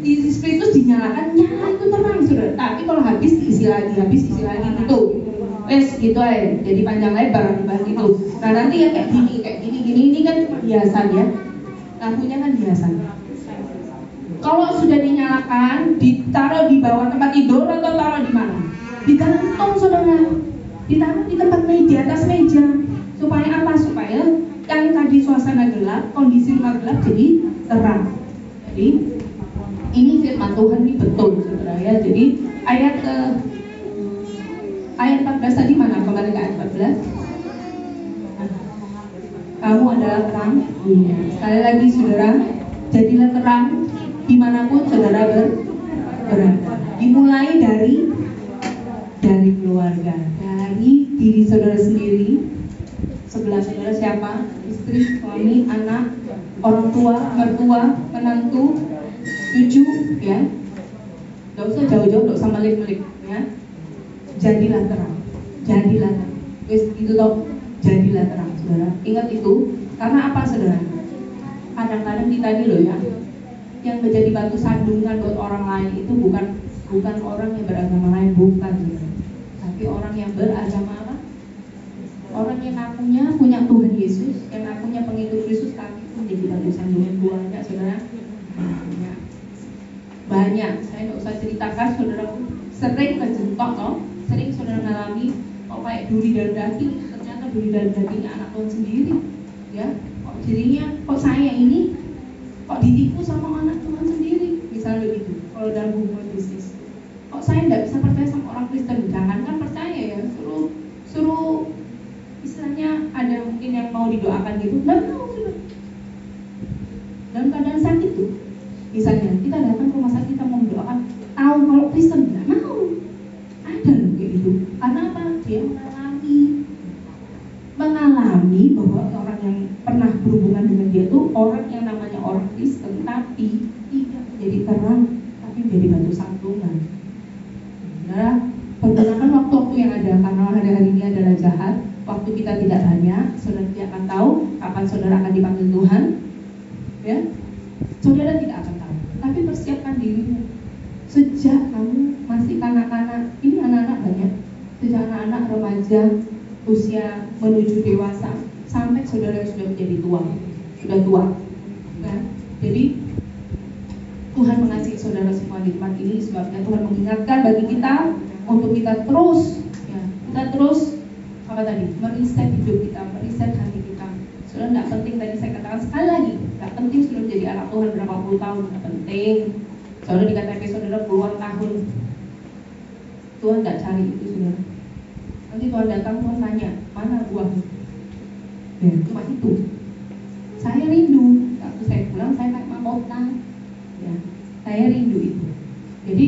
Isi spiritus dinyalakan, nyala itu terang sudah. Tapi kalau habis diisi lagi gitu. Wes gitu aja. Jadi panjang lebar dibahas itu. Nah nanti ya kayak gini ini kan hiasan ya. Lampunya kan hiasan. Kalau sudah dinyalakan, ditaruh di bawah tempat tidur atau taruh di mana? Digantung saudara. Ditaruh di tempat meja, atas meja. Supaya apa? Supaya yang tadi suasana gelap, kondisi rumah gelap jadi terang. Jadi ini firman Tuhan ini betul, saudara ya. Jadi ayat 14 tadi mana? Kembali ke ayat 14. Kamu adalah terang dunia. Sekali lagi saudara, jadilah terang dimanapun saudara berada. Dimulai dari keluarga, dari diri saudara sendiri. Sebelah saudara siapa? Istri, suami, anak, orang tua, mertua, menantu, cucu, ya. Gak usah jauh-jauh, gak usah melik-melik, ya. Jadilah terang, jadilah terang. Wis itu toh, jadilah terang, saudara. Ingat itu, karena apa, saudara? Kadang-kadang kita ini loh ya, yang menjadi batu sandungan buat orang lain itu bukan orang yang beragama lain, bukan, saudara. Tapi orang yang beragama apa? Orang yang ngakunya punya Tuhan Yesus, yang ngakunya pengikut Yesus, tapi itu menjadi batu sandungan banyak, saudara. Banyak. Saya nggak usah ceritakan, saudara sering kejentok, toh, sering saudara mengalami kayak duri dalam daging. Ternyata duri dalam dagingnya anak Tuhan sendiri, ya. Kok jadinya, kok saya ini kok ditipu sama anak Tuhan sendiri, misalnya begitu. Kalau dalam hubungan bisnis, kok saya nggak bisa percaya sama orang Kristen? Jangankan percaya ya, suruh istilahnya ada mungkin yang mau didoakan gitu, nggak mau, sudah. Dalam keadaan sakit tuh, misalnya kita datang ke rumah sakit, kita mau mendoakan, tahu kalau Kristen nggak mau, ada loh kayak gitu. Karena apa? Dia mengalami bahwa orang yang pernah berhubungan dengan dia itu orang yang namanya orang Kristen, tapi tidak menjadi terang, tapi menjadi batu sandungan. Nah, pergunakan waktu-waktu yang ada, karena hari-hari ini adalah jahat. Waktu kita tidak banyak, saudara tidak akan tahu kapan saudara akan dipanggil Tuhan, ya. Saudara tidak akan tahu, tapi persiapkan dirimu sejak kamu masih kanak-kanak. Ini anak-anak banyak, sejak anak-anak, remaja, usia menuju dewasa, sampai saudara yang sudah menjadi tua, sudah tua, ya. Jadi Tuhan mengasihi saudara semua di tempat ini, sebabnya Tuhan mengingatkan bagi kita untuk kita terus, ya, kita terus apa tadi, meriset hidup kita, meriset hati kita. Saudara, tidak penting, tadi saya katakan sekali lagi, tidak penting saudara jadi anak Tuhan berapa puluh tahun, tidak penting. Saudara di KTP saudara puluhan tahun, Tuhan tidak cari itu, saudara. Nanti Tuhan datang, Tuhan tanya, mana buahmu? Ya, cuma itu. Saya rindu, waktu saya pulang saya kayak mahkota, ya, saya rindu itu. Jadi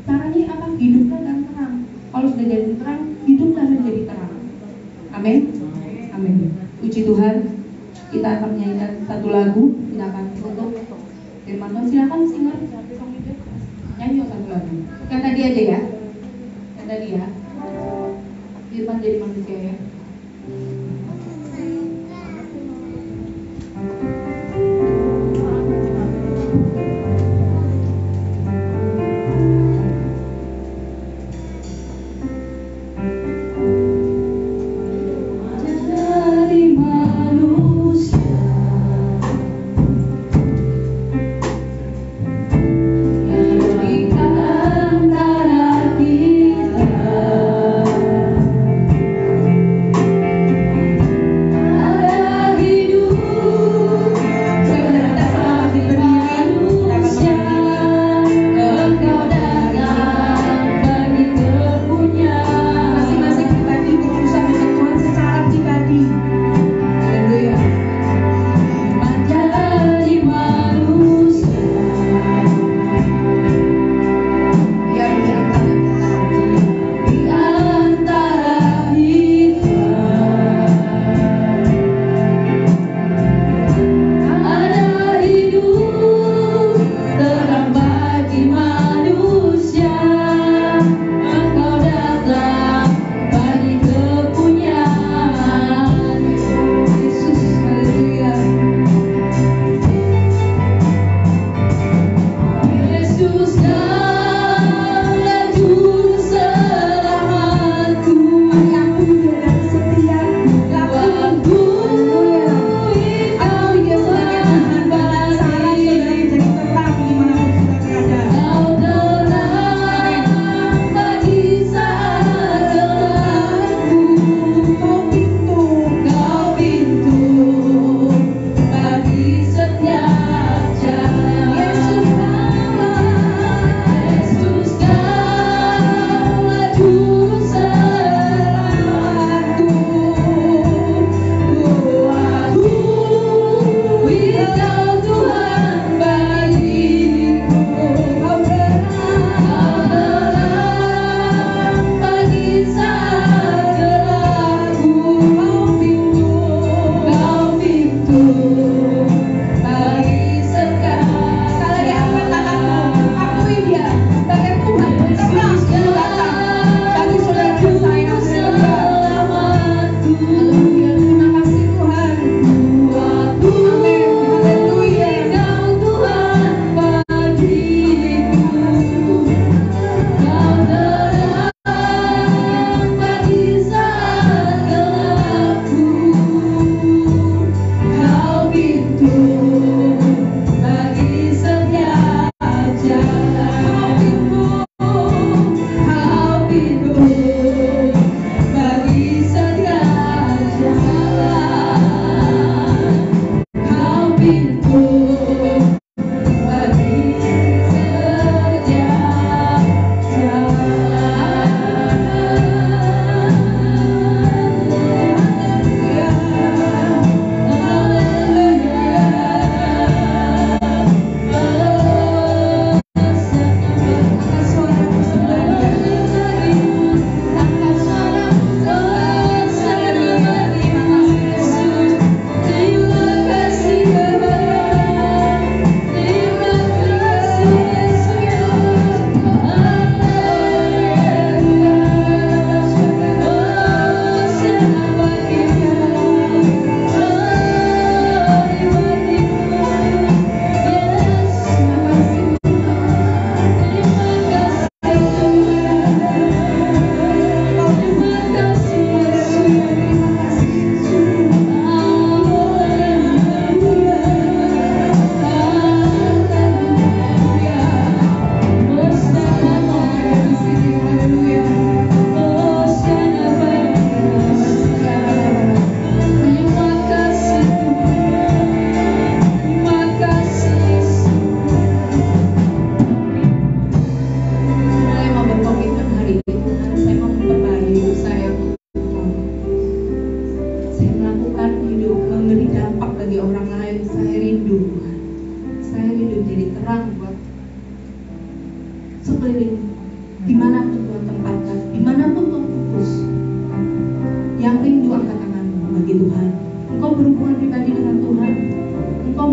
caranya apa? Hiduplah dan terang. Kalau sudah jadi terang, hiduplah dan jadi terang. Amin. Amin. Puji Tuhan. Kita akan menyanyikan satu lagu. Silakan untuk firman Tuhan. Silakan singer. Nyanyi satu lagu. Yang tadi aja ya. Yang tadi ya. Firman jadi manusia ya. Antara kita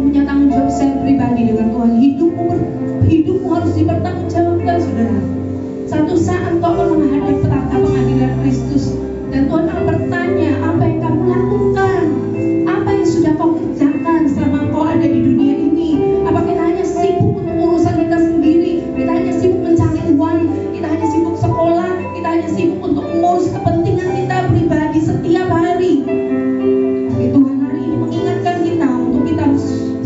mempunyai tanggung jawab secara pribadi dengan Tuhan. Hidupmu harus dipertanggungjawabkan, saudara. Satu saat kau akan menghadap tahta pengadilan Kristus, dan Tuhan akan bertanya, apa yang kamu lakukan? Apa yang sudah kau kerjakan selama kau ada di dunia ini? Apa kita hanya sibuk untuk urusan kita sendiri? Kita hanya sibuk mencari uang? Kita hanya sibuk sekolah? Kita hanya sibuk untuk mengurus kepentingan kita pribadi setiap hari? Tapi Tuhan hari ini mengingatkan kita untuk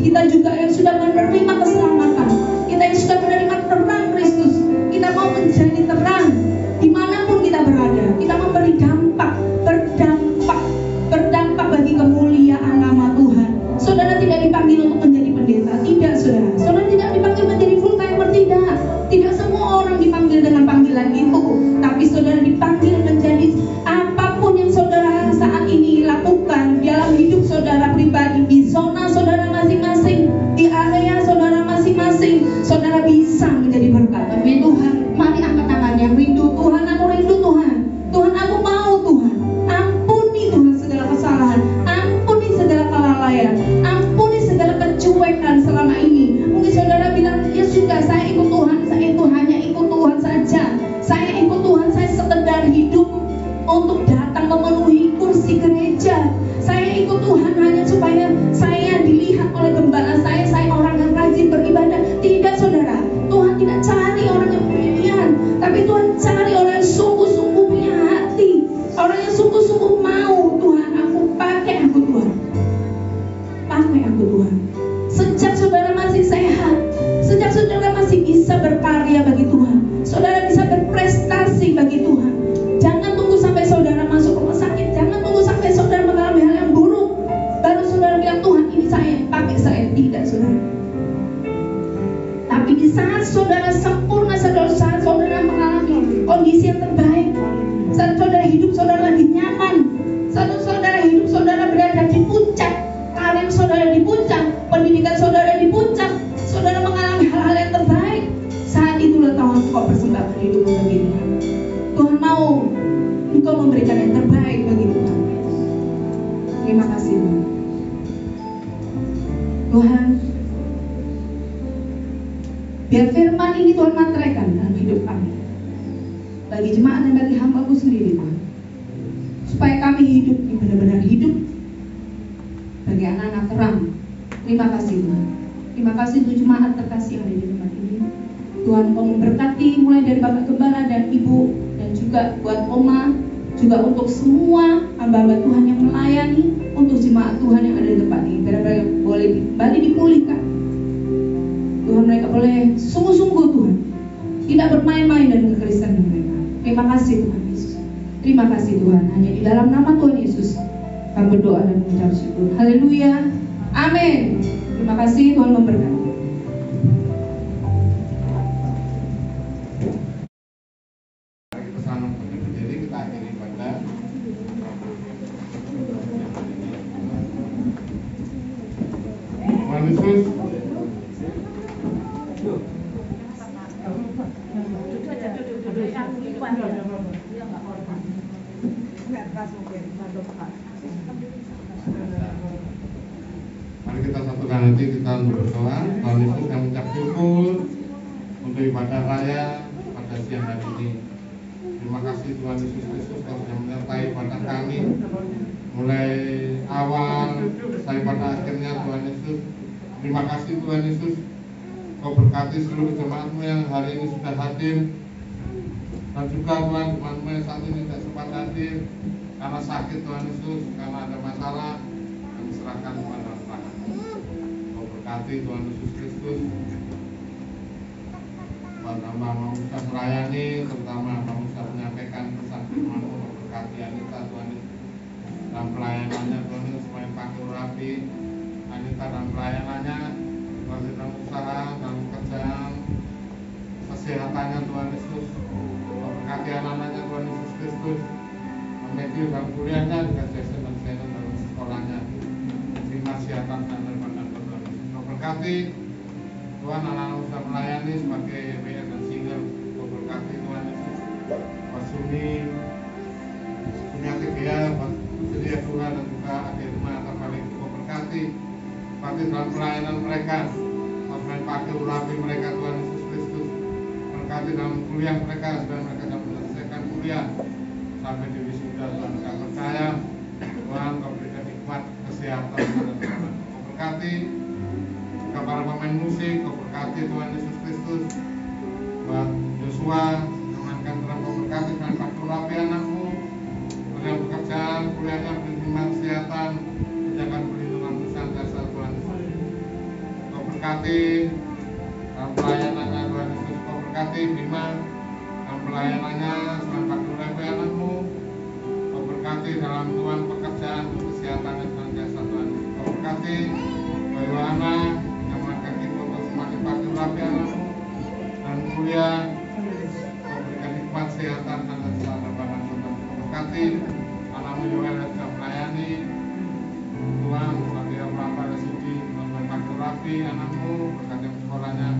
kita juga yang sudah menerima keselamatan, kita yang sudah menerima terang Kristus, kita mau menjadi terang dimanapun kita berada. Kita memberi berdampak bagi kemuliaan nama Tuhan. Saudara tidak dipanggil untuk menjadi pendeta, tidak, saudara. Saudara tidak dipanggil menjadi full timer, tidak semua orang dipanggil dengan panggilan itu. Tapi saudara dipanggil menjadi apapun yang saudara saat ini lakukan dalam hidup saudara pribadi, di zona saudara masing-masing, di area saudara masing-masing, saudara bisa menjadi berkat. Amin. Tuhan, mari angkat tangan yang rindu. Tuhan, aku rindu Tuhan. Tuhan, aku mau Tuhan. Ampuni Tuhan segala kesalahan, ampuni segala kelalaian, ampuni segala kecuekan selama ini. Mungkin saudara bilang, ya sudah, saya ikut Tuhan, saya itu hanya ikut Tuhan saja. Saya ikut Tuhan, saya sekedar hidup untuk datang memenuhi kursi gereja. Saya ikut Tuhan hanya supaya saya dilihat oleh gembala saya orang yang rajin beribadah. Tidak, saudara. Tuhan tidak cari orang yang beginian, tapi Tuhan cari orang yang sungguh-sungguh punya hati, orang yang sungguh-sungguh mau. Tuhan, pakai aku Tuhan. Sejak saudara masih sehat, sejak saudara masih bisa berkarya bagi Tuhan, saudara bisa berprestasi bagi Tuhan. Jangan tunggu sampai saudara masuk rumah sakit, jangan tunggu sampai saudara mengalami hal yang buruk baru saudara bilang, Tuhan, ini saya, pakai saya. Tidak, saudara. Tapi di saat saudara sempurna, saat saudara mengalami kondisi yang terbaik, saat saudara hidup saudara lagi nyaman, saat saudara hidup saudara berada di puncak, karir saudara di puncak, pendidikan saudara di puncak, saudara mengalami hal-hal yang terbaik, saat itulah Tuhan kau persembahkan hidupmu bagi Tuhan. Tuhan mau engkau memberikan yang terbaik bagi Tuhan. Terima kasih Tuhan. Tuhan, biar firman ini Tuhan materaikan dalam hidup kami, bagi jemaat dan bagi hamba-Mu sendiri Tuhan, supaya kami hidup ini benar-benar hidup bagi anak-anak terang. Terima kasih Tuhan. Terima kasih untuk jemaat terkasih yang ada di tempat ini. Tuhan, Kau memberkati mulai dari Bapak Gembala dan Ibu, dan juga buat Oma, juga untuk semua hamba-hamba Tuhan yang melayani, untuk jemaat Tuhan yang ada di tempat ini. Biar mereka boleh kembali dipulihkan. Tuhan, mereka boleh sungguh-sungguh Tuhan, tidak bermain-main dengan kekristenan mereka. Terima kasih Tuhan Yesus. Terima kasih Tuhan. Hanya di dalam nama Tuhan Yesus kami berdoa dan mengucap syukur. Haleluya. Amin. Terima kasih, Tuhan memberkati. Jadi kita akhiri ibadah. Tuhan Yesus. Mari kita satukan hati, kita berdoa. Tuhan Yesus, kami mengucap syukur untuk ibadah raya pada siang hari ini. Terima kasih Tuhan Yesus Kristus, Kau sudah menyertai ibadah kami mulai awal sampai pada akhirnya. Tuhan Yesus, terima kasih Tuhan Yesus, Kau berkati seluruh jemaat-Mu yang hari ini sudah hadir, dan juga Tuhan, jemaat-Mu yang saat ini tidak sempat hadir karena sakit. Tuhan Yesus, karena ada masalah, kami serahkan kepada Tuhan. Kau berkati Tuhan Yesus Kristus, buat hamba-Mu bisa melayani, terutama hamba-Mu bisa menyampaikan pesan firman-Mu. Kau berkati Anita Tuhan Yesus dalam pelayanannya, Tuhan Yesus, supaya pakai rapi Anita dalam pelayanannya, Tuhan Yesus, dalam usaha, dalam kerjaan, kesehatannya Tuhan Yesus. Kau berkati anak-anaknya Tuhan Yesus Kristus, Matthew dalam kuliahnya, juga Jason dan Shannon dalam sekolahnya. Terima kasih atas tanda-tanda Tuhan Yesus. Kau berkati Tuhan, anak-anak bisa melayani sebagai WR dan singer. Kau berkati Tuhan Yesus, Pak Suni Atigea, Pak Sedia Tuhan, dan juga adik rumah atau paling. Kau berkati berkati dalam pelayanan mereka, Tuhan pakai urapi mereka Tuhan Yesus Kristus, berkati dalam kuliah mereka supaya mereka dapat menyelesaikan kuliah sampai di wisuda. Tuhan kami percaya Tuhan Kau berikan hikmat kesehatan Tuhan. Kau berkati juga para pemain musik, Kau berkati Tuhan Yesus Kristus, buat Joshua mengamankan Tuhan. Kau berkati Tuhan pakai urapi anakmu dalam pekerjaan, kuliahnya, perlindungan kesehatan, menjaga perlindungan senantiasa Tuhan. Kau berkati dalam pelayanannya Tuhan Yesus. Kau berkati Bima dalam pelayanannya, Tuhan pakai urapi anakmu. Kau berkati dalam Tuhan pekerjaan, kesehatannya senantiasa Tuhan. Kau berkati Yohana yang makan kita untuk semakin pakai urapi anakmu dan kuliah. Kau berikan hikmat kesehatan dan keselamatan Tuhan. Kau berkati anakmu Yoel yang sudah melayani Tuhan, sebagai apa resudi Tuhan pakai urapi anakmu, berkati sekolahnya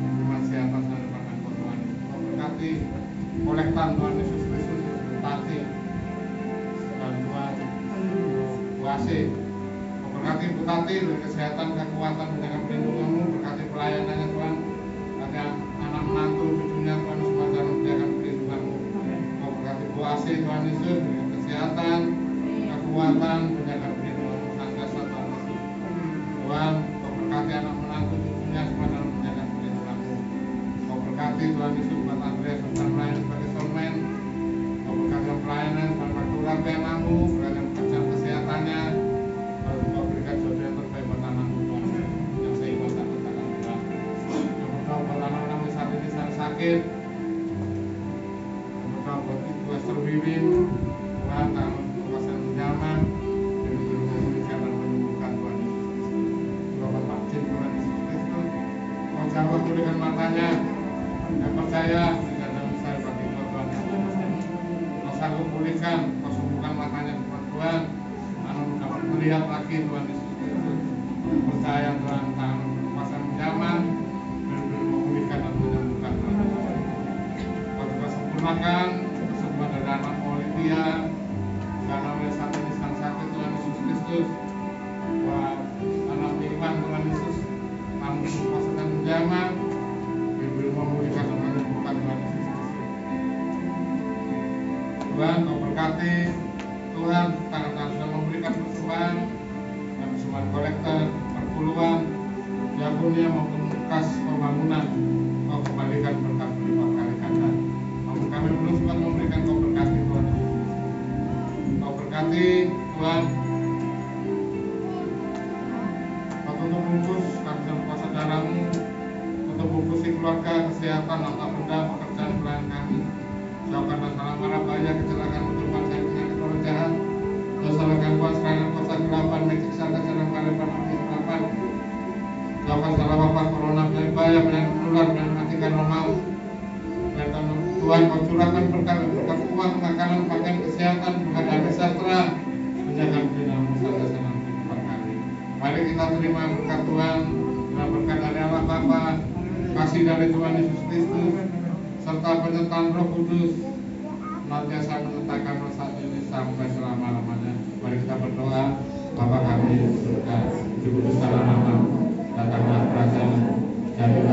hikmat kesehatan dan keselamatan Tuhan. Kau berkati kolektan Tuhan Yesus Kristus, berkati dan Tuhan kuasa. Kau berkati Butati dari kesehatan, kekuatan, menjaga perlindunganmu, berkati pelayanannya Tuhan, berkati anak menantu cucunya Tuhan, semua dalam menjaga perlindunganmu. Kau berkati kuasa Tuhan Yesus dengan kesehatan, kekuatan, menjaga perlindunganmu senantiasa Tuhan Yesus. Tuhan, Kau berkati anak menantu cucunya semua dalam menjaga perlindunganmu. Kau berkati Tuhan Yesus buat Andreas dan melayani sebagai soulman. Kau berkati pelayanan, Tuhan pakai urapi anakmu, berkati pekerjaan kesehatannya. Kau berikan jodoh yang terbaik buat anakmu Tuhan, yang seimbang dan katakan Tuhan. Yang berdoa buat anak-anak yang saat ini sedang sakit. Yang berdoa buat Ibu Esther Wiwin, Tuhan tangan kekuasaan menjaman, dan memulihkan dan menyembuhkan Tuhan Yesus Kristus. Juga Bapak Jin Tuhan Yesus Kristus, Kau jawab pulihkan matanya, yang percaya tidak ada besar bagi Tuhan Yesus Kristus. Kau sanggup pulihkan, Kau sembuhkan matanya Tuhan. Dapat melihat lagi Tuhan Yesus Kristus, percaya Tuhan tangan kekuasaan menjaman dan memulihkan dan menyembuhkan Tuhan Yesus. Kau juga sempurnakan kesembuhan dari anak Olivia karena oleh saat ini sedang sakit Tuhan Yesus Kristus. Buat anak Iman Tuhan Yesus, tangan kekuasaan menjaman dan memulihkan dan menyembuhkan Tuhan Yesus Kristus. Tuhan Kau berkati Tuhan, tangan-tangan sudah memberikan persembahan dan persembahan kolektor, perpuluhan, jabunia maupun kas pembangunan. Kau kembalikan berkat berlipat kali ganda. Namun kami belum sempat memberikan, Kau berkati Tuhan Yesus. Kau berkati Tuhan. Kau tutup bungkus kami dalam kuasa darah-Mu. Tutup bungkusi keluarga, kesehatan, harta benda, pekerjaan pelayan kami. Jauhkan masalah marah, bahaya, kecelakaan, kehidupan saya penyakit orang jahat, dosa gangguan, serangan, kuasa kegelapan, magic, salah jalan kalipan, kegelapan. Jauhkan salah bapak, corona, bahaya, penyakit menular, mematikan maut. Dan Tuhan Kau curahkan berkat uang, makanan, pakaian, kesehatan, berkat damai sejahtera, menjaga perlindungan-Mu senantiasa dalam kehidupan kami. Mari kita terima berkat Tuhan, dengan berkat dari Allah Bapa, kasih dari Tuhan Yesus Kristus, serta penyertaan Roh Kudus senantiasa menyertakan saat ini sampai selama-lamanya. Mari kita berdoa. Bapa kami di surga, dikuduskanlah namamu, datanglah kerajaan-Mu, jadilah